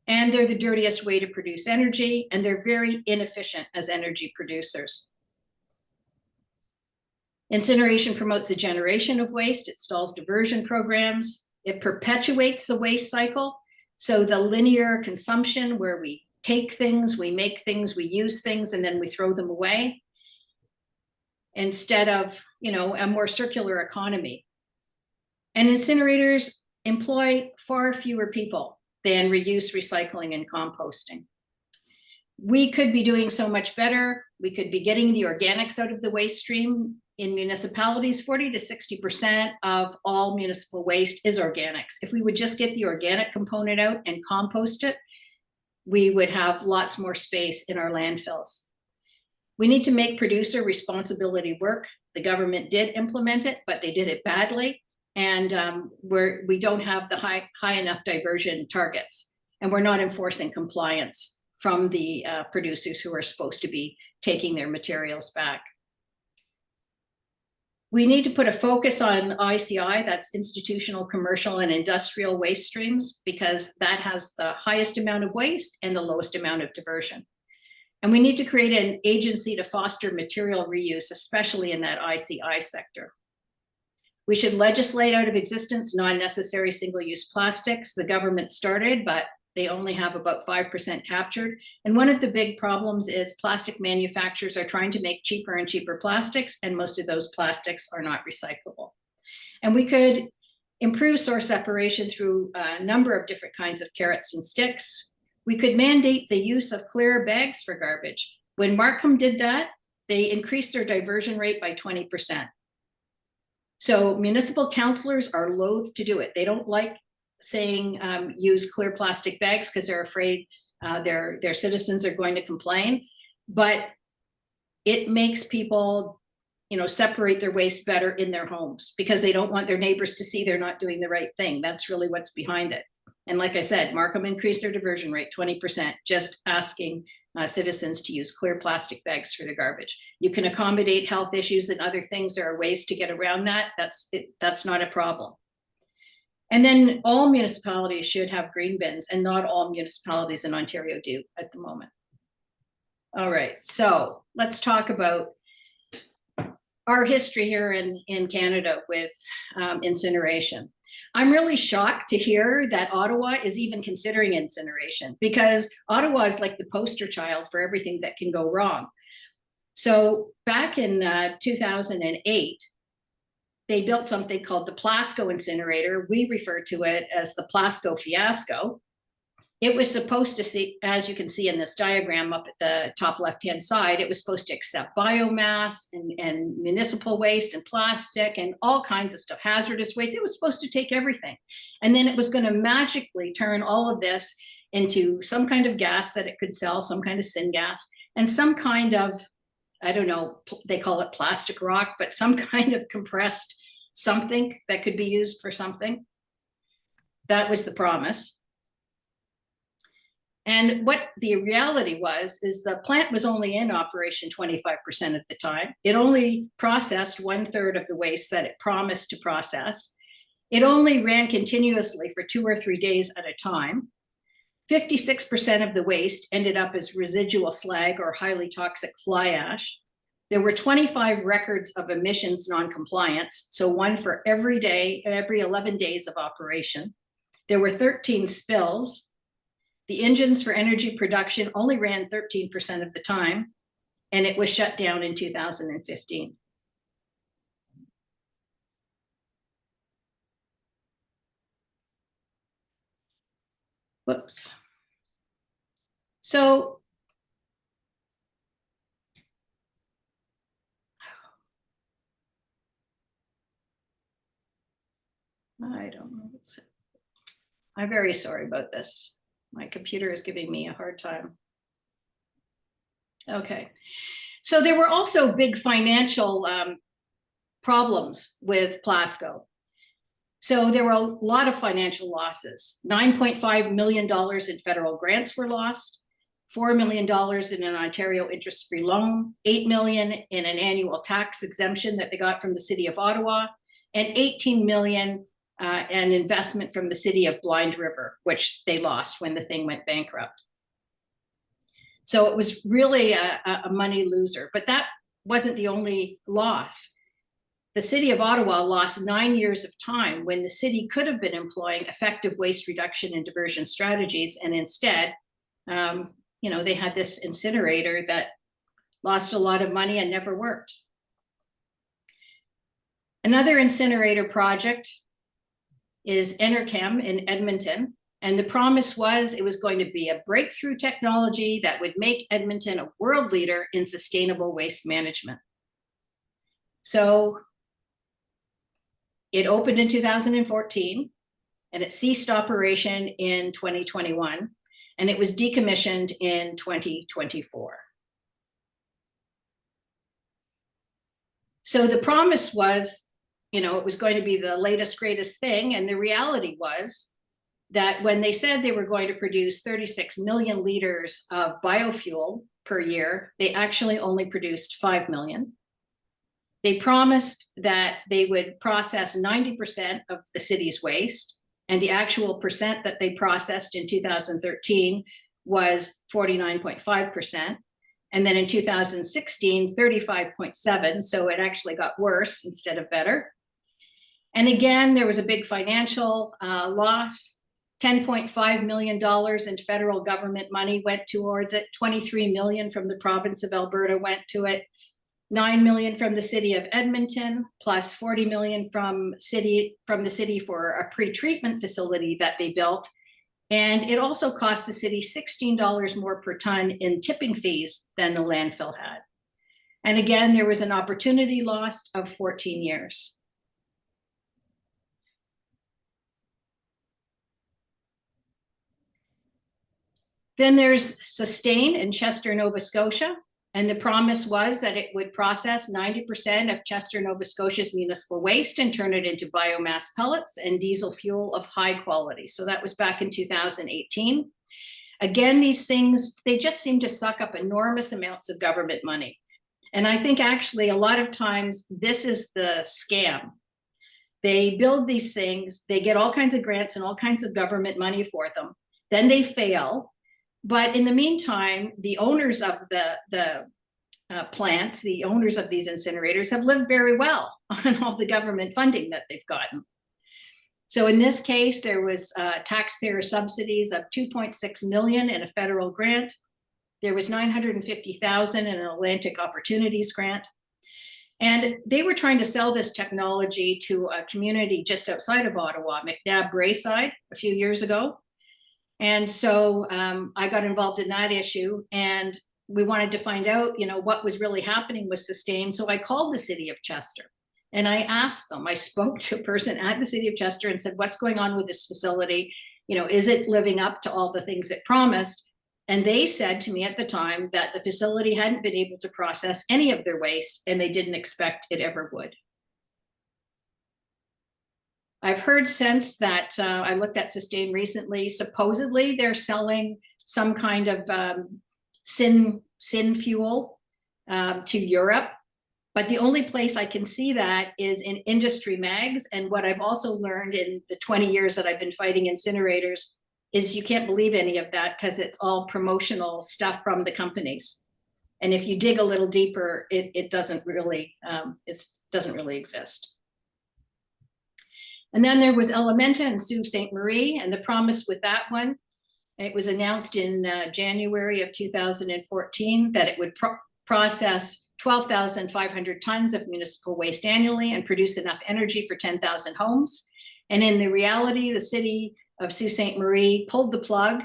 S4: And they're the dirtiest way to produce energy, and they're very inefficient as energy producers. Incineration promotes the generation of waste. It stalls diversion programs. It perpetuates the waste cycle. So the linear consumption, where we take things, we make things, we use things, and then we throw them away, instead of, a more circular economy. And incinerators employ far fewer people than reuse, recycling, and composting. We could be doing so much better. We could be getting the organics out of the waste stream. In municipalities, 40 to 60% of all municipal waste is organics. If we would just get the organic component out and compost it, we would have lots more space in our landfills. We need to make producer responsibility work. The government did implement it, but they did it badly. And we don't have the high enough diversion targets, and we're not enforcing compliance from the producers who are supposed to be taking their materials back. We need to put a focus on ICI, that's institutional, commercial, and industrial waste streams, because that has the highest amount of waste and the lowest amount of diversion. And we need to create an agency to foster material reuse, especially in that ICI sector. We should legislate out of existence non-necessary single-use plastics. The government started, but they only have about 5% captured. And one of the big problems is plastic manufacturers are trying to make cheaper and cheaper plastics, and most of those plastics are not recyclable. And we could improve source separation through a number of different kinds of carrots and sticks. We could mandate the use of clear bags for garbage. When Markham did that, they increased their diversion rate by 20%. So municipal councillors are loath to do it. They don't like saying use clear plastic bags because they're afraid their citizens are going to complain, but it makes people separate their waste better in their homes because they don't want their neighbors to see they're not doing the right thing. That's really what's behind it. And like I said, Markham increased their diversion rate 20%, just asking citizens to use clear plastic bags for their garbage. You can accommodate health issues and other things. There are ways to get around that. That's not a problem. And then all municipalities should have green bins, and not all municipalities in Ontario do at the moment. All right, so let's talk about our history here in Canada with incineration. I'm really shocked to hear that Ottawa is even considering incineration, because Ottawa is like the poster child for everything that can go wrong. So back in 2008, they built something called the Plasco incinerator. We refer to it as the Plasco fiasco. It was supposed to see, as you can see in this diagram up at the top left-hand side, it was supposed to accept biomass and municipal waste and plastic and all kinds of stuff, hazardous waste. It was supposed to take everything. And then it was going to magically turn all of this into some kind of gas that it could sell, some kind of syngas, and some kind of, I don't know, they call it plastic rock, but some kind of compressed something that could be used for something. That was the promise. And what the reality was is the plant was only in operation 25% of the time. It only processed 1/3 of the waste that it promised to process. It only ran continuously for 2 or 3 days at a time. 56% of the waste ended up as residual slag or highly toxic fly ash. There were 25 records of emissions non-compliance, so one for every day, every 11 days of operation. There were 13 spills. The engines for energy production only ran 13% of the time, and it was shut down in 2015. Whoops. So I don't know. I'm very sorry about this. My computer is giving me a hard time. Okay. So there were also big financial problems with Plasco. So there were a lot of financial losses. $9.5 million in federal grants were lost, $4 million in an Ontario interest-free loan, $8 million in an annual tax exemption that they got from the city of Ottawa, and $18 million an investment from the city of Blind River, which they lost when the thing went bankrupt. So it was really a money loser, but that wasn't the only loss. The city of Ottawa lost 9 years of time when the city could have been employing effective waste reduction and diversion strategies, and instead, they had this incinerator that lost a lot of money and never worked. Another incinerator project is Enerchem in Edmonton. And the promise was it was going to be a breakthrough technology that would make Edmonton a world leader in sustainable waste management. So it opened in 2014 and it ceased operation in 2021, and it was decommissioned in 2024. So the promise was, it was going to be the latest, greatest thing. And the reality was that when they said they were going to produce 36 million liters of biofuel per year, they actually only produced 5 million. They promised that they would process 90% of the city's waste, and the actual percent that they processed in 2013 was 49.5%. And then in 2016, 35.7%. So it actually got worse instead of better. And again, there was a big financial loss. $10.5 million in federal government money went towards it. 23 million from the province of Alberta went to it. 9 million from the city of Edmonton, plus 40 million from the city for a pre-treatment facility that they built. And it also cost the city $16 more per ton in tipping fees than the landfill had. And again, there was an opportunity lost of 14 years. Then there's Sustain in Chester, Nova Scotia. And the promise was that it would process 90% of Chester, Nova Scotia's municipal waste and turn it into biomass pellets and diesel fuel of high quality. So that was back in 2018. Again, these things, they just seem to suck up enormous amounts of government money. And I think actually a lot of times this is the scam. They build these things, they get all kinds of grants and all kinds of government money for them. Then they fail. But in the meantime, the owners of the plants, the owners of these incinerators have lived very well on all the government funding that they've gotten. So in this case, there was taxpayer subsidies of $2.6 million in a federal grant. There was $950,000 in an Atlantic Opportunities grant. And they were trying to sell this technology to a community just outside of Ottawa, McNabb Braeside, a few years ago. And so I got involved in that issue, and we wanted to find out, what was really happening with Sustain. So I called the city of Chester and I asked them, I spoke to a person at the city of Chester and said, what's going on with this facility? Is it living up to all the things it promised? And they said to me at the time that the facility hadn't been able to process any of their waste and they didn't expect it ever would. I've heard since that I looked at Sustain recently, supposedly they're selling some kind of syn fuel to Europe, but the only place I can see that is in industry mags. And what I've also learned in the 20 years that I've been fighting incinerators is you can't believe any of that because it's all promotional stuff from the companies. And if you dig a little deeper, it doesn't really exist. And then there was Elementa and Sault Ste. Marie, and the promise with that one, it was announced in January of 2014 that it would process 12,500 tons of municipal waste annually and produce enough energy for 10,000 homes. And in the reality, the city of Sault Ste. Marie pulled the plug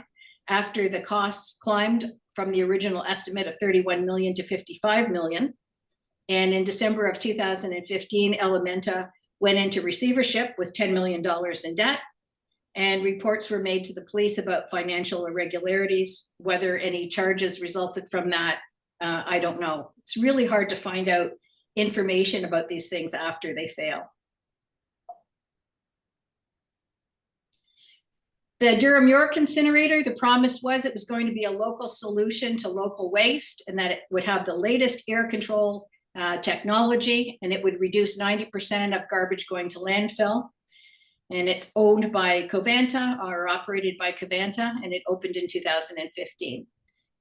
S4: after the costs climbed from the original estimate of 31 million to 55 million. And in December of 2015, Elementa went into receivership with $10 million in debt, and reports were made to the police about financial irregularities. Whether any charges resulted from that, I don't know. It's really hard to find out information about these things after they fail. The Durham York incinerator, the promise was it was going to be a local solution to local waste and that it would have the latest air control technology, and it would reduce 90% of garbage going to landfill. And it's owned by Covanta or operated by Covanta, and it opened in 2015.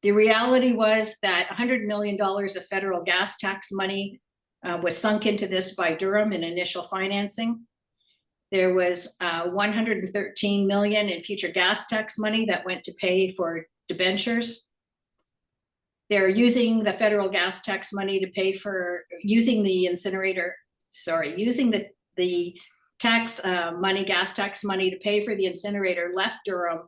S4: The reality was that $100 million of federal gas tax money was sunk into this by Durham in initial financing. There was $113 million in future gas tax money that went to pay for debentures. They're using the federal gas tax money to pay for using the incinerator, using the tax money, gas tax money to pay for the incinerator left Durham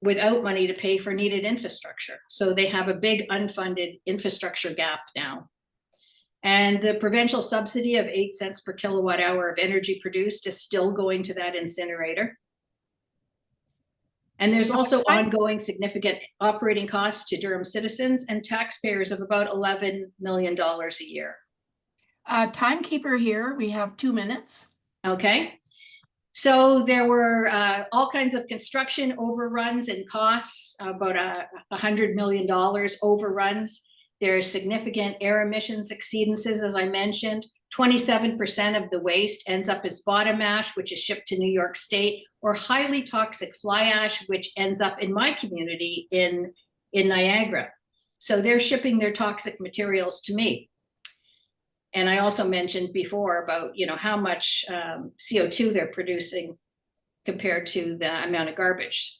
S4: without money to pay for needed infrastructure. So they have a big unfunded infrastructure gap now. And the provincial subsidy of 8 cents per kilowatt hour of energy produced is still going to that incinerator. And there's also ongoing significant operating costs to Durham citizens and taxpayers of about $11 million a year.
S5: Timekeeper here, we have 2 minutes.
S4: Okay. So there were all kinds of construction overruns and costs, about $100 million overruns. There's significant air emissions exceedances, as I mentioned. 27% of the waste ends up as bottom ash, which is shipped to New York State, or highly toxic fly ash, which ends up in my community in Niagara. So they're shipping their toxic materials to me. And I also mentioned before about, how much CO2 they're producing compared to the amount of garbage.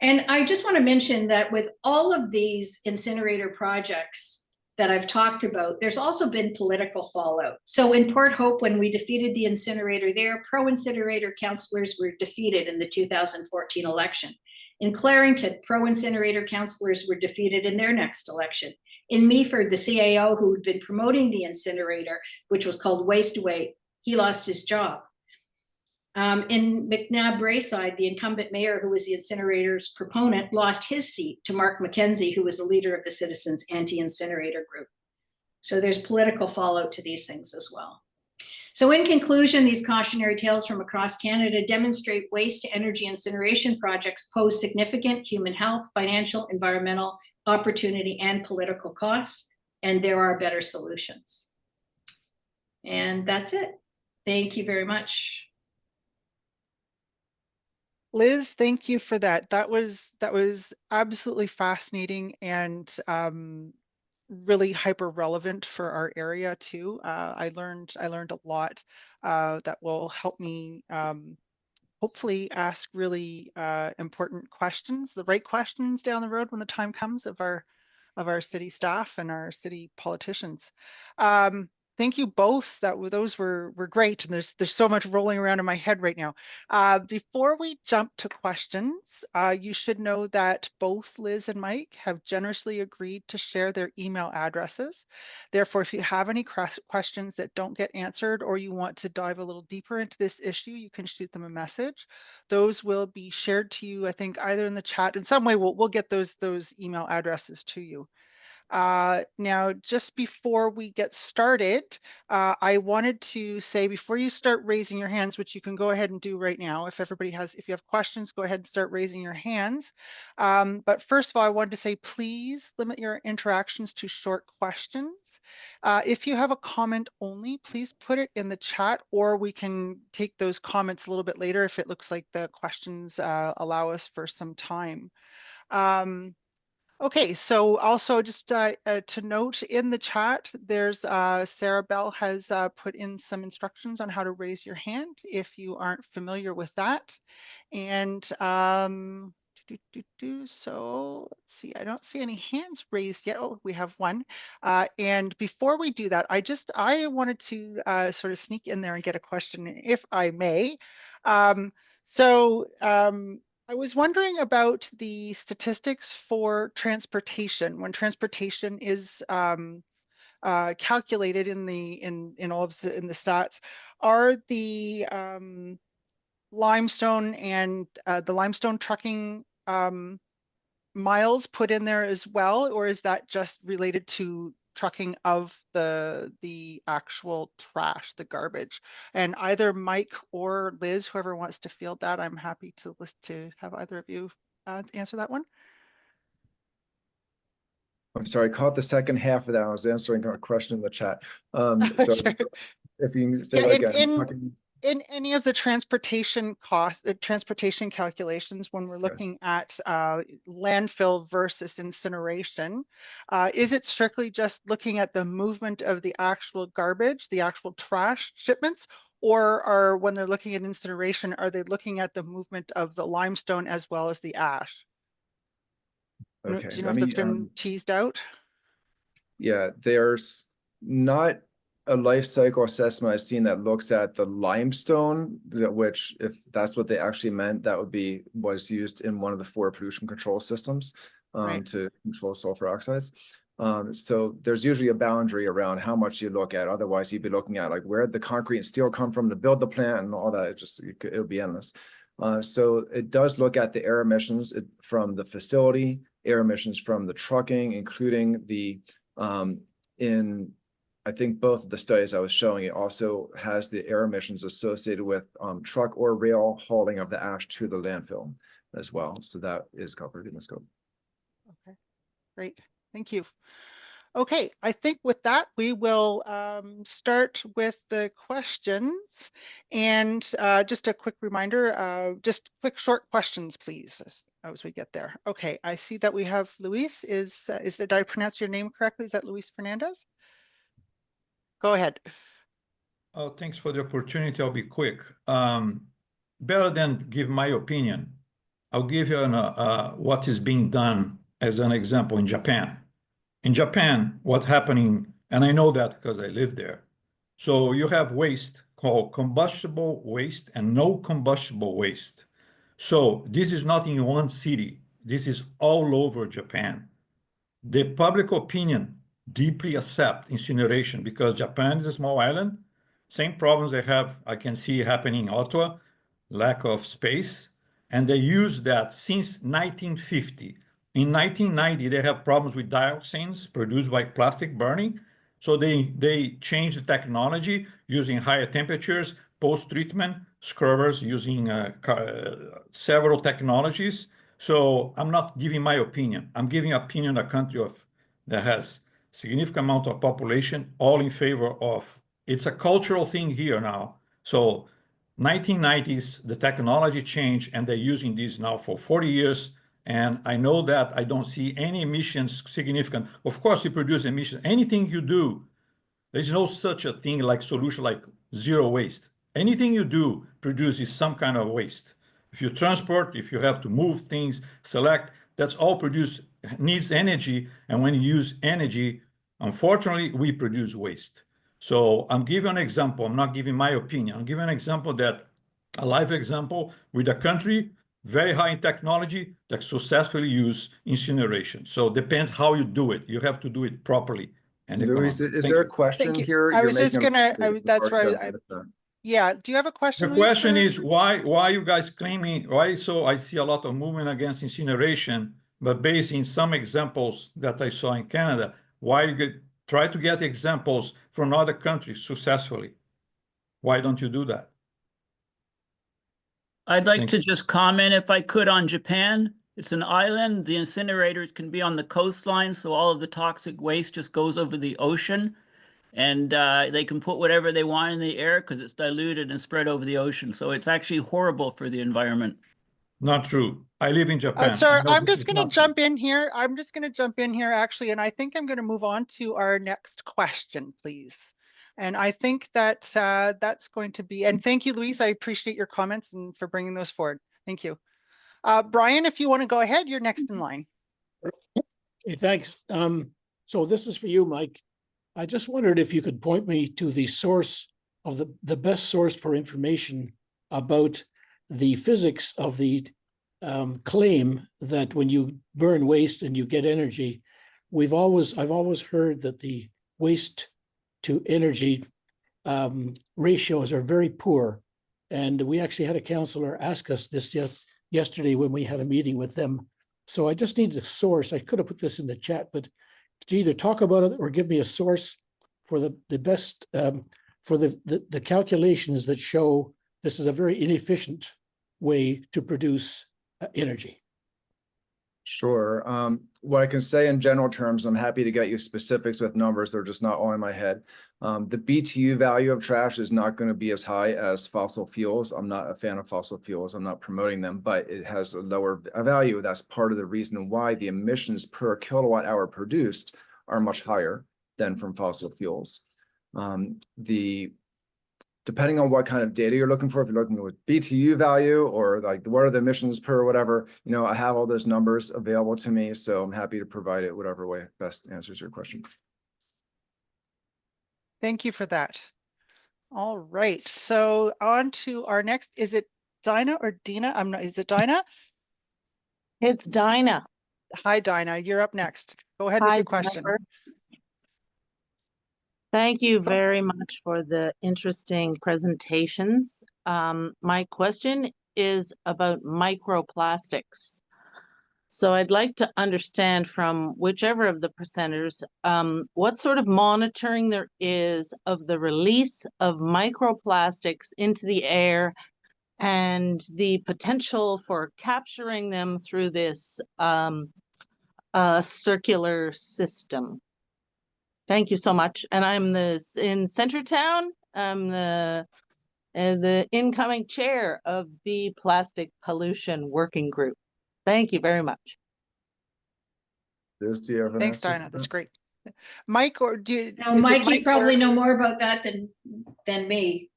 S4: And I just want to mention that with all of these incinerator projects that I've talked about, there's also been political fallout. So in Port Hope, when we defeated the incinerator there, pro-incinerator councillors were defeated in the 2014 election. In Clarington, pro-incinerator councillors were defeated in their next election. In Meaford, the CAO who had been promoting the incinerator, which was called Waste Away, he lost his job. In McNabb Braeside, the incumbent mayor, who was the incinerator's proponent, lost his seat to Mark McKenzie, who was the leader of the Citizens Anti-Incinerator Group. So there's political fallout to these things as well. So in conclusion, these cautionary tales from across Canada demonstrate waste to energy incineration projects pose significant human health, financial, environmental, opportunity, and political costs, and there are better solutions. And that's it. Thank you very much.
S2: Liz, thank you for that. That was absolutely fascinating and really hyper relevant for our area too. I learned a lot that will help me hopefully ask really important questions, the right questions down the road when the time comes of our city staff and our city politicians. Thank you both. Those were great, and there's so much rolling around in my head right now. Before we jump to questions, you should know that both Liz and Mike have generously agreed to share their email addresses. Therefore, if you have any questions that don't get answered or you want to dive a little deeper into this issue, you can shoot them a message. Those will be shared to you, I think, either in the chat. In some way, we'll get those email addresses to you. Now, just before we get started, I wanted to say before you start raising your hands, which you can go ahead and do right now, if you have questions, go ahead and start raising your hands. But first of all, I wanted to say, please limit your interactions to short questions. If you have a comment only, please put it in the chat, or we can take those comments a little bit later if it looks like the questions allow us for some time. Okay, so also just to note in the chat, there's Sarah Bell has put in some instructions on how to raise your hand if you aren't familiar with that. And so let's see, I don't see any hands raised yet. Oh, we have one. And before we do that, I wanted to sort of sneak in there and get a question, if I may. I was wondering about the statistics for transportation. When transportation is calculated in the stats, are the limestone and the limestone trucking miles put in there as well, or is that just related to trucking of the actual trash, the garbage? And either Mike or Liz, whoever wants to field that, I'm happy to have either of you answer that one.
S3: I'm sorry, I caught the second half of that. I was answering a question in the chat. So
S2: Sure.
S3: if you say that again.
S2: In any of the transportation costs, transportation calculations, when we're looking at landfill versus incineration, is it strictly just looking at the movement of the actual garbage, the actual trash shipments, or when they're looking at incineration, are they looking at the movement of the limestone as well as the ash?
S3: Okay,
S2: do you know if that's been teased out?
S3: Yeah, there's not a life cycle assessment I've seen that looks at the limestone, which, if that's what they actually meant, that was used in one of the 4 pollution control systems to control sulfur oxides. So there's usually a boundary around how much you look at. Otherwise, you'd be looking at like where the concrete and steel come from to build the plant and all that. It'll be endless. So it does look at the air emissions from the facility, air emissions from the trucking, including the in I think both of the studies I was showing, it also has the air emissions associated with truck or rail hauling of the ash to the landfill as well. So that is covered in the scope.
S2: Okay, great. Thank you. Okay, I think with that, we will start with the questions. And just a quick reminder, just quick short questions, please, as we get there. Okay, I see that we have Luis. Did I pronounce your name correctly? Is that Luis Fernandez? Go ahead.
S6: Oh, thanks for the opportunity. I'll be quick. Better than give my opinion, I'll give you what is being done as an example in Japan. In Japan, what's happening, and I know that because I live there. So you have waste called combustible waste and no combustible waste. So this is not in one city. This is all over Japan. The public opinion deeply accept incineration because Japan is a small island. Same problems they have, I can see happening in Ottawa. lack of space, and they use that since 1950. In 1990, they have problems with dioxins produced by plastic burning. So they changed the technology using higher temperatures, post-treatment, scrubbers using several technologies. So I'm not giving my opinion. I'm giving opinion of a country that has significant amount of population, all in favor of. It's a cultural thing here now. So 1990s, the technology changed, and they're using this now for 40 years. And I know that I don't see any emissions significant. Of course, you produce emissions. Anything you do, there's no such a thing like solution like zero waste. Anything you do produces some kind of waste. If you transport, if you have to move things, select, that's all needs energy. And when you use energy, unfortunately, we produce waste. So I'm giving an example. I'm not giving my opinion. I'm giving an example a live example with a country very high in technology that successfully use incineration. So it depends how you do it. You have to do it properly. And
S3: Luis, is there a question
S2: Thank you.
S3: here?
S2: I
S3: You're
S2: was just
S3: making
S2: gonna, that's why yeah. Do you have a question,
S6: the
S2: Luis,
S6: question
S2: for-
S6: is why you guys claiming, why so I see a lot of movement against incineration, but based in some examples that I saw in Canada, why you try to get examples from other countries successfully? Why don't you do that?
S7: I'd like
S6: Thank
S7: to just comment, if I could, on Japan. It's an island. The incinerators can be on the coastline, so all of the toxic waste just goes over the ocean. And they can put whatever they want in the air because it's diluted and spread over the ocean. So it's actually horrible for the environment.
S6: Not true. I live in Japan.
S2: Sir,
S6: I know
S2: I'm
S6: this
S2: just
S6: is
S2: going to
S6: not true.
S2: jump in here. I'm just going to jump in here, actually, and I think I'm going to move on to our next question, please. And I think that that's going to be, and thank you, Luis. I appreciate your comments and for bringing those forward. Thank you. Brian, if you want to go ahead, you're next in line.
S8: Hey, thanks. So this is for you, Mike. I just wondered if you could point me to the source of the best source for information about the physics of the claim that when you burn waste and you get energy, I've always heard that the waste to energy ratios are very poor. And we actually had a counselor ask us this yesterday when we had a meeting with them. So I just need the source. I could have put this in the chat, but to either talk about it or give me a source for the best, for the calculations that show this is a very inefficient way to produce energy.
S3: Sure. What I can say in general terms, I'm happy to get you specifics with numbers. They're just not all in my head. The BTU value of trash is not going to be as high as fossil fuels. I'm not a fan of fossil fuels. I'm not promoting them, but it has a lower value. That's part of the reason why the emissions per kilowatt hour produced are much higher than from fossil fuels. Depending on what kind of data you're looking for, if you're looking with BTU value or like what are the emissions per whatever, I have all those numbers available to me, so I'm happy to provide it whatever way best answers your question.
S2: Thank you for that. All right, so on to our next, is it Dinah or Dina? Is it Dinah?
S9: It's Dinah.
S2: Hi, Dinah, you're up next. Go ahead with your question.
S9: Jennifer. Thank you very much for the interesting presentations. My question is about microplastics. So I'd like to understand from whichever of the presenters, what sort of monitoring there is of the release of microplastics into the air and the potential for capturing them through this circular system. Thank you so much. And I'm in Centertown. I'm the incoming chair of the Plastic Pollution Working Group. Thank you very much.
S2: Thanks, Dinah. That's great. Mike, or do you?
S4: No, Mike, you probably know more about that than me.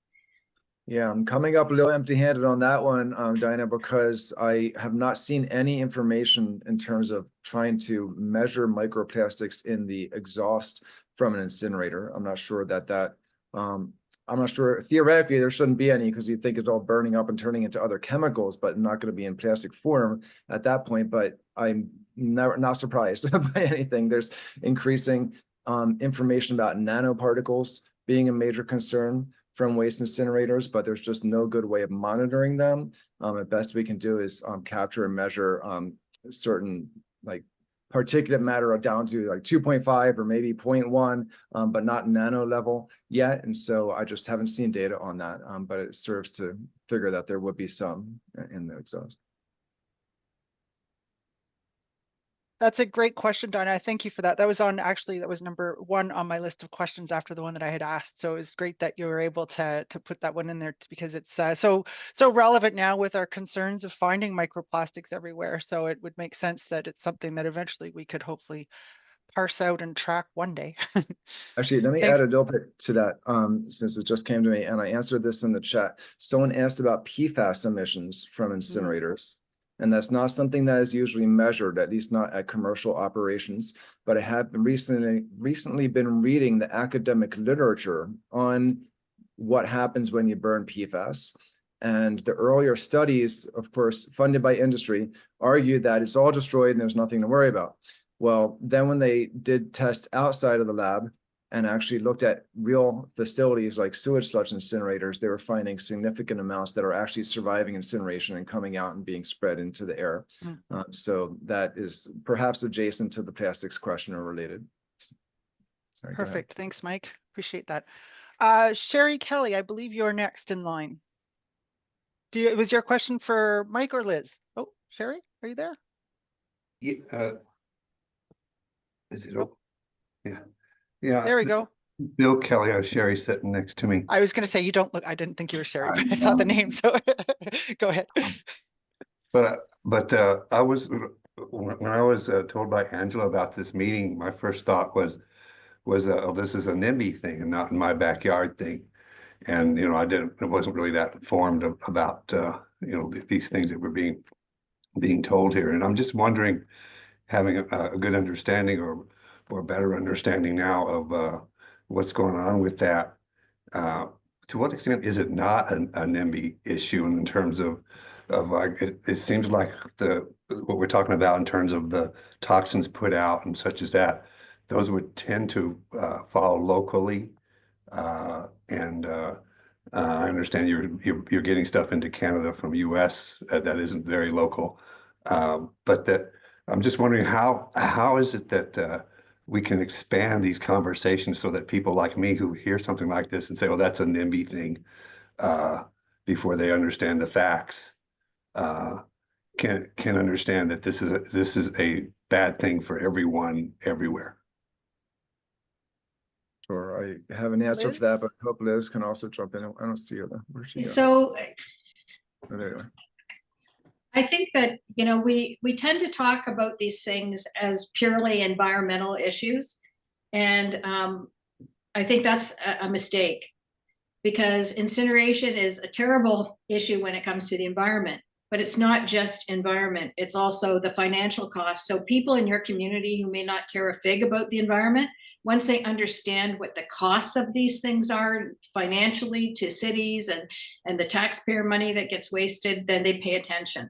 S3: Yeah, I'm coming up a little empty-handed on that one, Dinah, because I have not seen any information in terms of trying to measure microplastics in the exhaust from an incinerator. I'm not sure I'm not sure, theoretically, there shouldn't be any because you'd think it's all burning up and turning into other chemicals, but not going to be in plastic form at that point. But I'm not surprised by anything. There's increasing information about nanoparticles being a major concern from waste incinerators, but there's just no good way of monitoring them. At best we can do is capture and measure certain like particulate matter down to like 2.5 or maybe 0.1, but not nano level yet. And so I just haven't seen data on that, but it serves to figure that there would be some in the exhaust.
S2: That's a great question, Donna. I thank you for that. That was number one on my list of questions after the one that I had asked. So it's great that you were able to put that one in there because it's so relevant now with our concerns of finding microplastics everywhere. So it would make sense that it's something that eventually we could hopefully parse out and track one day.
S3: Actually, let me
S2: Thanks.
S3: add a little bit to that, since it just came to me, and I answered this in the chat. Someone asked about PFAS emissions from incinerators. And that's not something that is usually measured, at least not at commercial operations. But I have recently been reading the academic literature on what happens when you burn PFAS. And the earlier studies, of course, funded by industry, argue that it's all destroyed and there's nothing to worry about. Well, then when they did tests outside of the lab and actually looked at real facilities like sewage sludge incinerators, they were finding significant amounts that are actually surviving incineration and coming out and being spread into the air. So that is perhaps adjacent to the plastics question or related. Sorry,
S2: perfect. Thanks, Mike. Appreciate that. Sherry Kelly, I believe you're next in line. Was your question for Mike or Liz? Oh, Sherry, are you there?
S10: Yeah. Is it? Oh, yeah. Yeah.
S2: There we go.
S10: Bill Kelly, I have Sherry sitting next to me.
S2: I was going to say, you don't look, I didn't think you were Sherry, but I saw the name, so go ahead.
S10: But I was, when I was told by Angela about this meeting, my first thought was oh, this is a NIMBY thing and not in my backyard thing. And, you know, I wasn't really that informed about, you know, these things that were being told here. And I'm just wondering, having a good understanding or better understanding now of what's going on with that. To what extent is it not a NIMBY issue in terms of like it seems like what we're talking about in terms of the toxins put out and such as that, those would tend to follow locally, and I understand you're getting stuff into Canada from US that isn't very local, but that I'm just wondering how is it that we can expand these conversations so that people like me who hear something like this and say, "Oh, that's a NIMBY thing," before they understand the facts, can understand that this is a bad thing for everyone everywhere.
S3: Sure, I have an answer for that, but I hope Liz can also jump in. I don't see her though. Where's she?
S4: So
S3: Oh, there you are.
S4: I think that, you know, we tend to talk about these things as purely environmental issues. And I think that's a mistake, because incineration is a terrible issue when it comes to the environment, but it's not just environment, it's also the financial costs. So people in your community who may not care a fig about the environment, once they understand what the costs of these things are financially to cities and the taxpayer money that gets wasted, then they pay attention.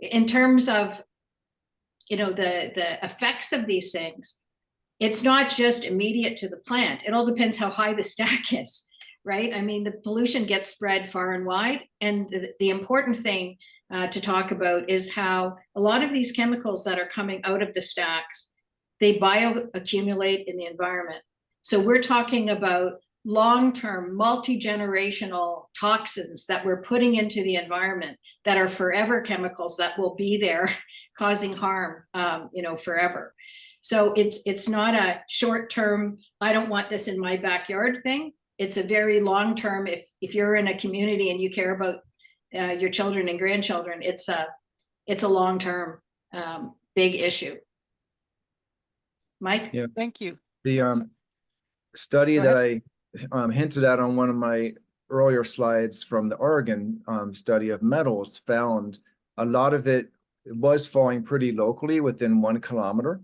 S4: In terms of, you know, the effects of these things, it's not just immediate to the plant. It all depends how high the stack is, right? I mean, the pollution gets spread far and wide. And the important thing to talk about is how a lot of these chemicals that are coming out of the stacks, they bioaccumulate in the environment. So we're talking about long-term, multi-generational toxins that we're putting into the environment that are forever chemicals that will be there causing harm, you know, forever. So it's not a short-term, I don't want this in my backyard thing. It's a very long-term, if you're in a community and you care about your children and grandchildren, it's a long-term big issue. Mike?
S3: Yeah,
S2: Thank you.
S3: The study that I hinted at on one of my earlier slides from the Oregon study of metals found a lot of it was falling pretty locally within 1 kilometer,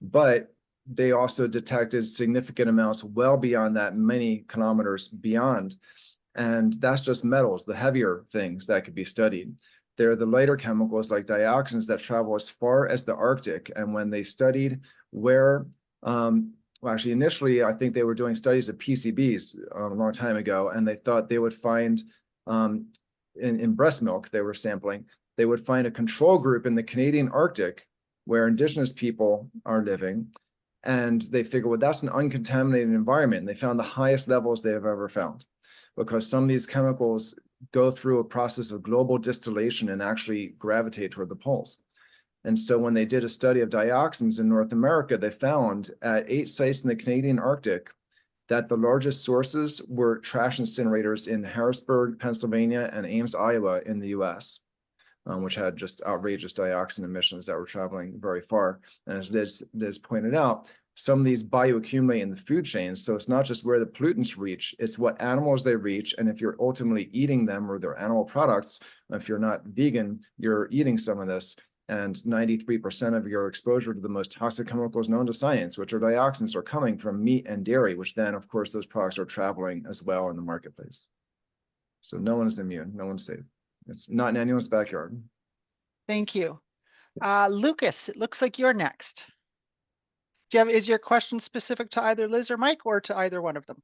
S3: but they also detected significant amounts well beyond that, many kilometers beyond. And that's just metals, the heavier things that could be studied. They're the lighter chemicals like dioxins that travel as far as the Arctic. And when they studied where well, actually, initially, I think they were doing studies of PCBs a long time ago, and they thought they would find in breast milk they were sampling, they would find a control group in the Canadian Arctic where Indigenous people are living. And they figured, well, that's an uncontaminated environment. And they found the highest levels they have ever found, because some of these chemicals go through a process of global distillation and actually gravitate toward the poles. And so when they did a study of dioxins in North America, they found at 8 sites in the Canadian Arctic that the largest sources were trash incinerators in Harrisburg, Pennsylvania, and Ames, Iowa in the US, which had just outrageous dioxin emissions that were traveling very far. And as Liz pointed out, some of these bioaccumulate in the food chain. So it's not just where the pollutants reach, it's what animals they reach. And if you're ultimately eating them or their animal products, if you're not vegan, you're eating some of this. And 93% of your exposure to the most toxic chemicals known to science, which are dioxins, are coming from meat and dairy, which then, of course, those products are traveling as well in the marketplace. So no one is immune, no one's safe. It's not in anyone's backyard.
S2: Thank you. Lucas, it looks like you're next. Is your question specific to either Liz or Mike, or to either one of them?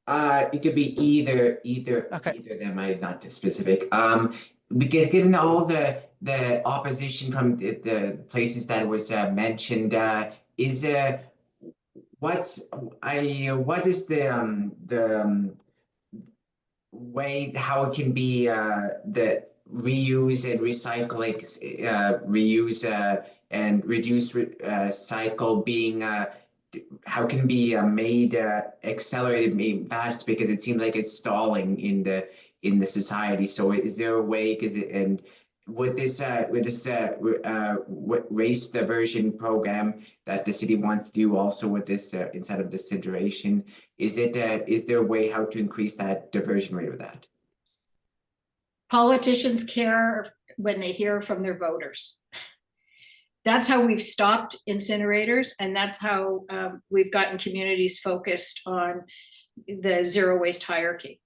S11: It could be either
S2: Okay.
S11: either of them, not too specific. Because given all the opposition from the places that was mentioned, what is the way how it can be the reuse and recycling, reuse and reduce cycle being how can it be made accelerated, made fast, because it seems like it's stalling in the society. So is there a way, and with this race diversion program that the city wants to do also with this instead of incineration, is there a way how to increase that diversion rate of that?
S4: Politicians care when they hear from their voters. That's how we've stopped incinerators, and that's how we've gotten communities focused on the zero waste hierarchy.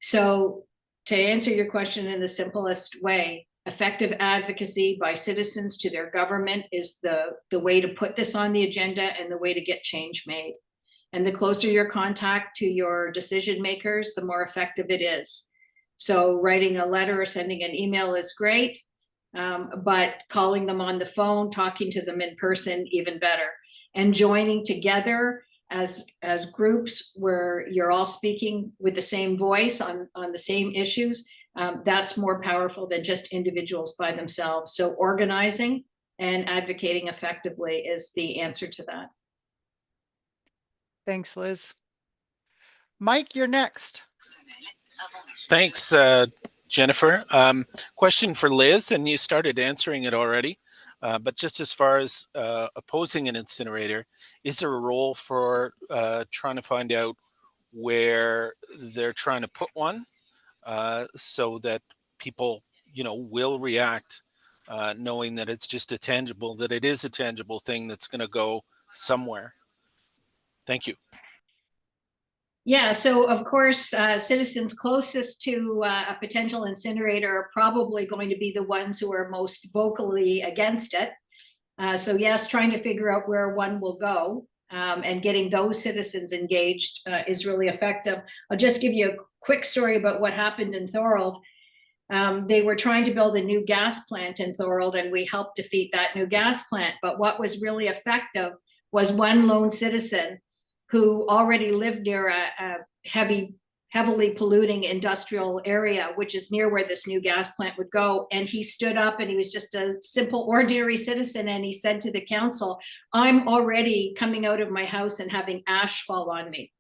S4: So to answer your question in the simplest way, effective advocacy by citizens to their government is the way to put this on the agenda and the way to get change made. And the closer your contact to your decision makers, the more effective it is. So writing a letter or sending an email is great. But calling them on the phone, talking to them in person, even better, and joining together as groups where you're all speaking with the same voice on the same issues, that's more powerful than just individuals by themselves. So organizing and advocating effectively is the answer to that.
S2: Thanks, Liz. Mike, you're next.
S12: Thanks, Jennifer. Question for Liz, and you started answering it already, but just as far as opposing an incinerator, is there a role for trying to find out where they're trying to put one so that people, will react knowing that it's just that it is a tangible thing that's going to go somewhere? Thank you.
S4: Yeah, so of course, citizens closest to a potential incinerator are probably going to be the ones who are most vocally against it. So yes, trying to figure out where one will go and getting those citizens engaged is really effective. I'll just give you a quick story about what happened in Thorold. They were trying to build a new gas plant in Thorold, and we helped defeat that new gas plant. But what was really effective was one lone citizen who already lived near a heavily polluting industrial area, which is near where this new gas plant would go. And he stood up, and he was just a simple, ordinary citizen. And he said to the council, "I'm already coming out of my house and having ash fall on me.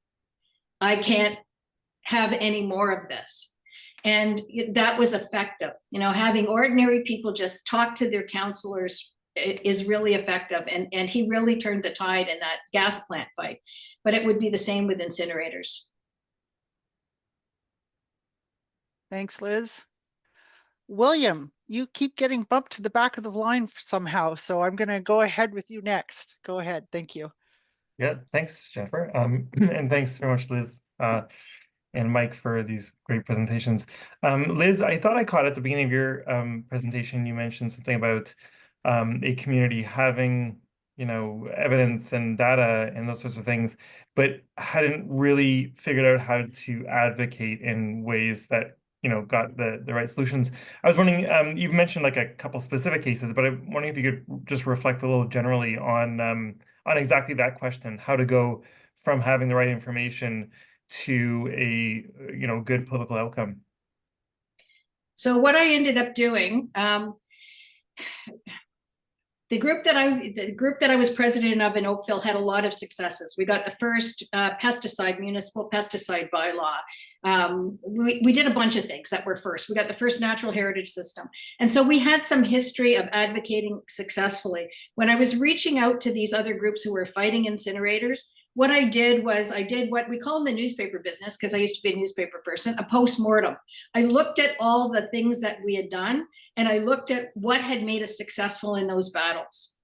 S4: I can't have any more of this." And that was effective. Having ordinary people just talk to their councilors is really effective. And he really turned the tide in that gas plant fight. But it would be the same with incinerators.
S2: Thanks, Liz. William, you keep getting bumped to the back of the line somehow, so I'm going to go ahead with you next. Go ahead. Thank you.
S13: Yeah, thanks, Jennifer. And thanks very much, Liz and Mike, for these great presentations. Liz, I thought I caught at the beginning of your presentation, you mentioned something about a community having, evidence and data and those sorts of things, but hadn't really figured out how to advocate in ways that got the right solutions. I was wondering, you've mentioned like a couple specific cases, but I'm wondering if you could just reflect a little generally on exactly that question, how to go from having the right information to a good political outcome.
S4: So what I ended up doing, the group that I was president of in Oakville had a lot of successes. We got the first municipal pesticide bylaw. We did a bunch of things that were first. We got the first natural heritage system. And so we had some history of advocating successfully. When I was reaching out to these other groups who were fighting incinerators, what I did was I did what we call in the newspaper business, because I used to be a newspaper person, a post-mortem. I looked at all the things that we had done, and I looked at what had made us successful in those battles.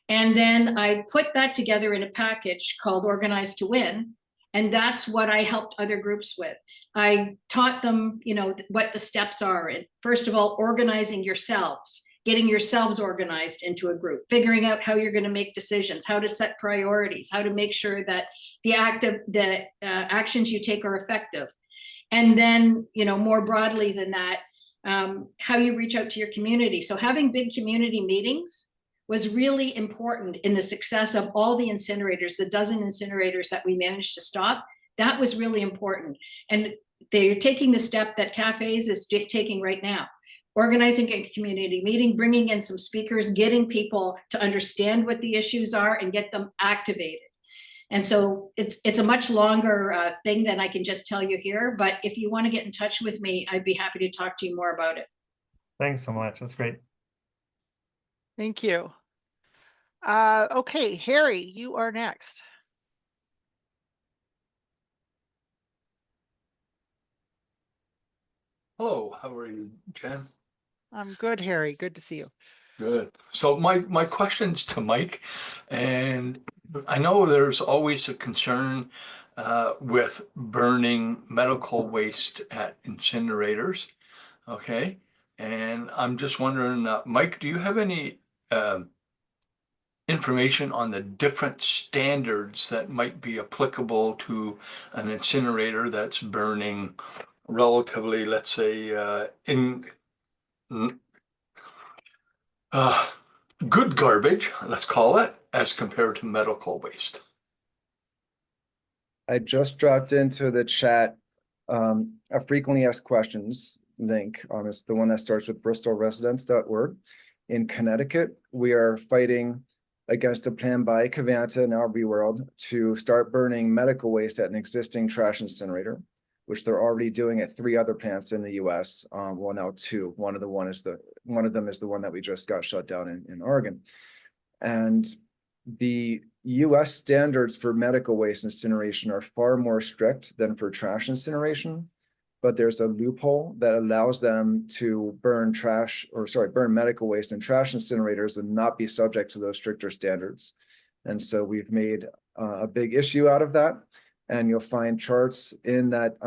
S4: And then I put that together in a package called Organize to Win. And that's what I helped other groups with. I taught them, what the steps are. First of all, organizing yourselves, getting yourselves organized into a group, figuring out how you're going to make decisions, how to set priorities, how to make sure that the actions you take are effective. And then, more broadly than that, how you reach out to your community. So having big community meetings was really important in the success of all the incinerators, the dozen incinerators that we managed to stop. That was really important. And they're taking the step that CAFES is taking right now. Organizing a community meeting, bringing in some speakers, getting people to understand what the issues are and get them activated. And so it's a much longer thing than I can just tell you here, but if you want to get in touch with me, I'd be happy to talk to you more about it.
S13: Thanks so much. That's great.
S2: Thank you. Okay, Harry, you are next.
S14: Hello, how are you, Jen?
S2: I'm good, Harry. Good to see you.
S14: Good. So my question's to Mike, and I know there's always a concern with burning medical waste at incinerators, okay? And I'm just wondering, Mike, do you have any information on the different standards that might be applicable to an incinerator that's burning relatively, let's say, good garbage, let's call it, as compared to medical waste?
S3: I just dropped into the chat a frequently asked questions link. It's the one that starts with bristolresidents.org. In Connecticut, we are fighting against a plan by Covanta, now Reworld, to start burning medical waste at an existing trash incinerator, which they're already doing at 3 other plants in the US. Well, now 2. One of them is the one that we just got shut down in Oregon. And the US standards for medical waste incineration are far more strict than for trash incineration, but there's a loophole that allows them to burn medical waste in trash incinerators and not be subject to those stricter standards. And so we've made a big issue out of that. And you'll find charts in that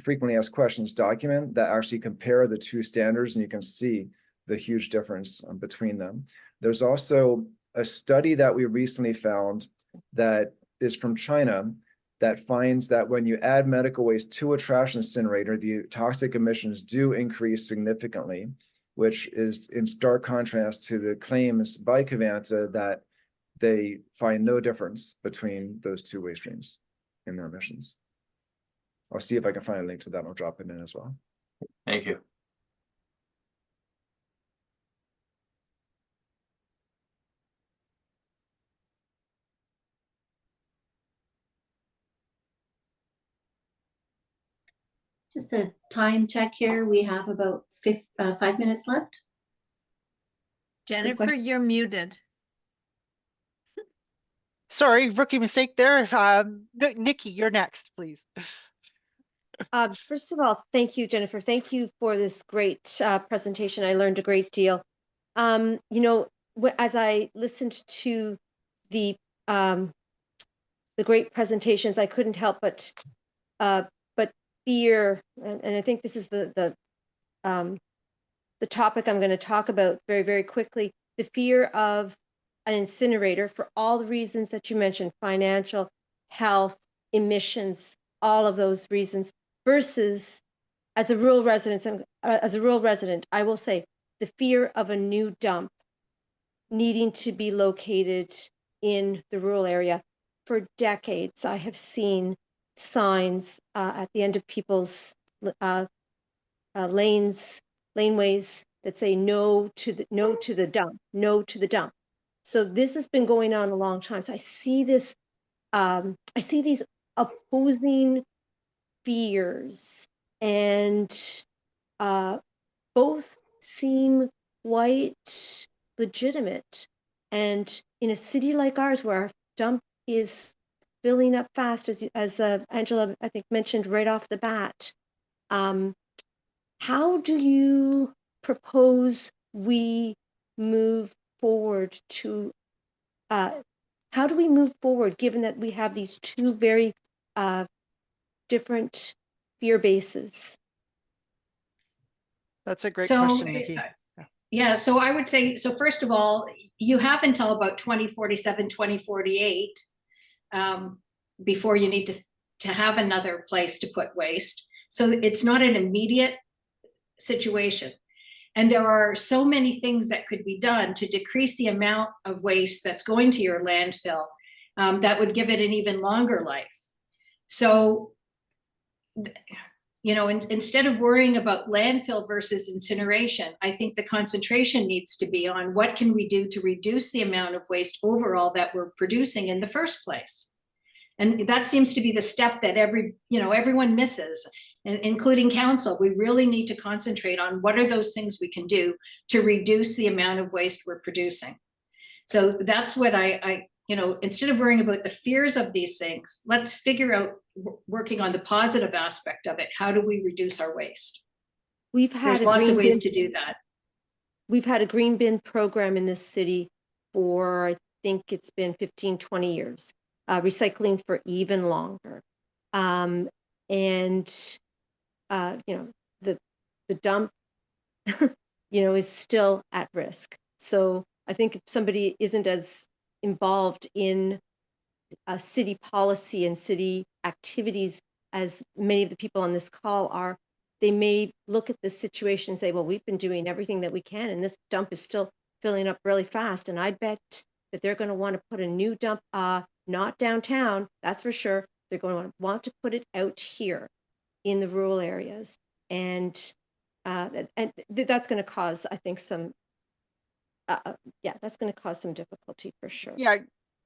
S3: frequently asked questions document that actually compare the 2 standards, and you can see the huge difference between them. There's also a study that we recently found that is from China that finds that when you add medical waste to a trash incinerator, the toxic emissions do increase significantly, which is in stark contrast to the claims by Covanta that they find no difference between those 2 waste streams in their emissions. I'll see if I can find a link to that. I'll drop it in as well.
S14: Thank you.
S15: Just a time check here. We have about 5 minutes left.
S1: Jennifer, you're muted.
S2: Sorry, rookie mistake there. Nikki, you're next, please.
S16: First of all, thank you, Jennifer. Thank you for this great presentation. I learned a great deal. As I listened to the great presentations, I couldn't help but fear, and I think this is the topic I'm going to talk about very, very quickly, the fear of an incinerator for all the reasons that you mentioned, financial, health, emissions, all of those reasons, versus as a rural resident, I will say the fear of a new dump needing to be located in the rural area. For decades, I have seen signs at the end of people's laneways that say no to the dump, no to the dump. So this has been going on a long time. So I see this, I see these opposing fears, and both seem quite legitimate. And in a city like ours, where our dump is filling up fast, as Angela, I think, mentioned right off the bat, how do you propose we move forward to, how do we move forward, given that we have these two very different fear bases?
S2: That's a great question, Nikki.
S4: Yeah, so I would say, so first of all, you have until about 2047, 2048 before you need to have another place to put waste. So it's not an immediate situation. And there are so many things that could be done to decrease the amount of waste that's going to your landfill that would give it an even longer life. So, you know, instead of worrying about landfill versus incineration, I think the concentration needs to be on what can we do to reduce the amount of waste overall that we're producing in the first place. And that seems to be the step that everyone misses, including council. We really need to concentrate on what are those things we can do to reduce the amount of waste we're producing. So that's what I instead of worrying about the fears of these things, let's figure out working on the positive aspect of it. How do we reduce our waste? There's lots of ways to do that.
S16: We've had a green bin program in this city for, I think it's been 15, 20 years, recycling for even longer. The dump, is still at risk. So I think if somebody isn't as involved in city policy and city activities as many of the people on this call are, they may look at this situation and say, well, we've been doing everything that we can, and this dump is still filling up really fast. And I bet that they're going to want to put a new dump, not downtown, that's for sure. They're going to want to put it out here in the rural areas. And that's going to cause, I think, some, that's going to cause some difficulty for sure.
S2: Yeah.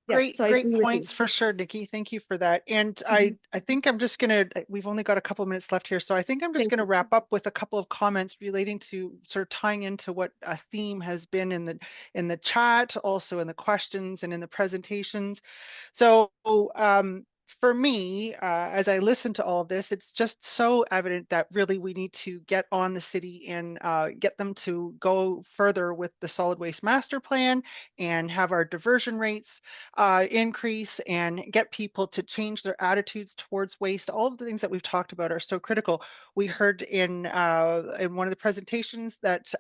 S2: Great,
S16: so
S2: great points for sure, Nikki. Thank you for that. And I think I'm just we've only got a couple of minutes left here. So I think I'm just going to wrap up with a couple of comments relating to sort of tying into what a theme has been in the chat, also in the questions and in the presentations. So for me, as I listen to all of this, it's just so evident that really we need to get on the city and get them to go further with the solid waste master plan and have our diversion rates increase and get people to change their attitudes towards waste. All of the things that we've talked about are so critical. We heard in one of the presentations that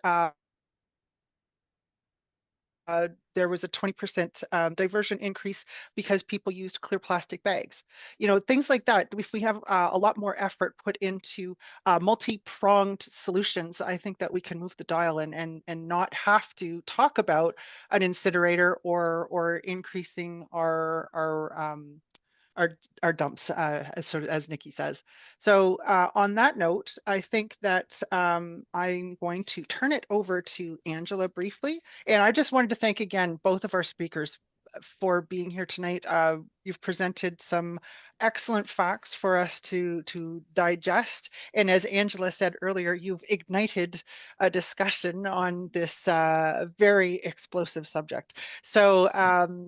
S2: there was a 20% diversion increase because people used clear plastic bags. Things like that. If we have a lot more effort put into multi-pronged solutions, I think that we can move the dial and not have to talk about an incinerator or increasing our dumps, as Nikki says. So on that note, I think that I'm going to turn it over to Angela briefly. And I just wanted to thank again both of our speakers for being here tonight. You've presented some excellent facts for us to digest. And as Angela said earlier, you've ignited a discussion on this very explosive subject. So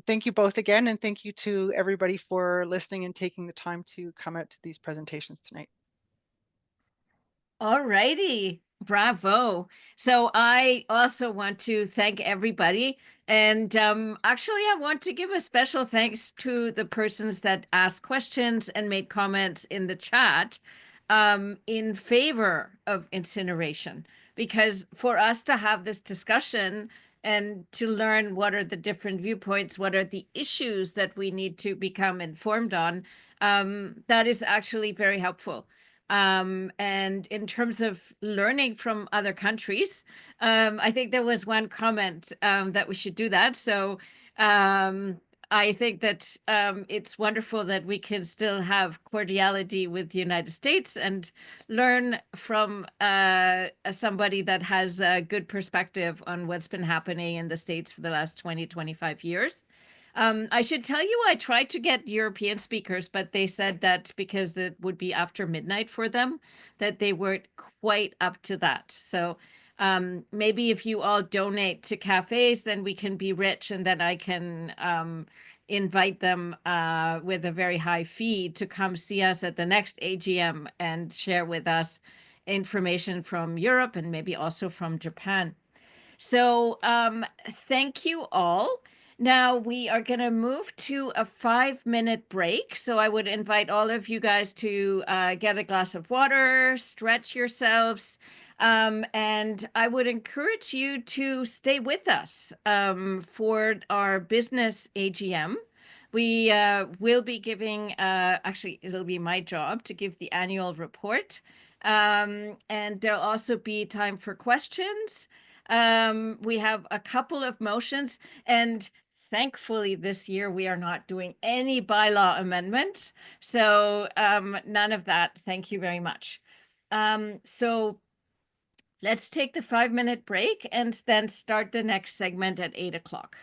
S2: thank you both again, and thank you to everybody for listening and taking the time to come out to these presentations tonight.
S1: All righty. Bravo. So I also want to thank everybody. And actually, I want to give a special thanks to the persons that asked questions and made comments in the chat in favor of incineration. Because for us to have this discussion, and to learn what are the different viewpoints, what are the issues that we need to become informed on, that is actually very helpful. And in terms of learning from other countries, I think there was one comment that we should do that. So I think that it's wonderful that we can still have cordiality with the United States and learn from somebody that has a good perspective on what's been happening in the States for the last 20, 25 years. I should tell you, I tried to get European speakers, but they said that because it would be after midnight for them, that they weren't quite up to that. So maybe if you all donate to CAFES, then we can be rich, and then I can invite them with a very high fee to come see us at the next AGM and share with us information from Europe and maybe also from Japan. So thank you all. Now we are going to move to a 5-minute break. So I would invite all of you guys to get a glass of water, stretch yourselves, and I would encourage you to stay with us for our business AGM. We will be giving, actually, it'll be my job to give the annual report. And there'll also be time for questions. We have a couple of motions, and thankfully this year we are not doing any bylaw amendments. So none of that. Thank you very much. So let's take the 5-minute break and then start the next segment at 8 o'clock.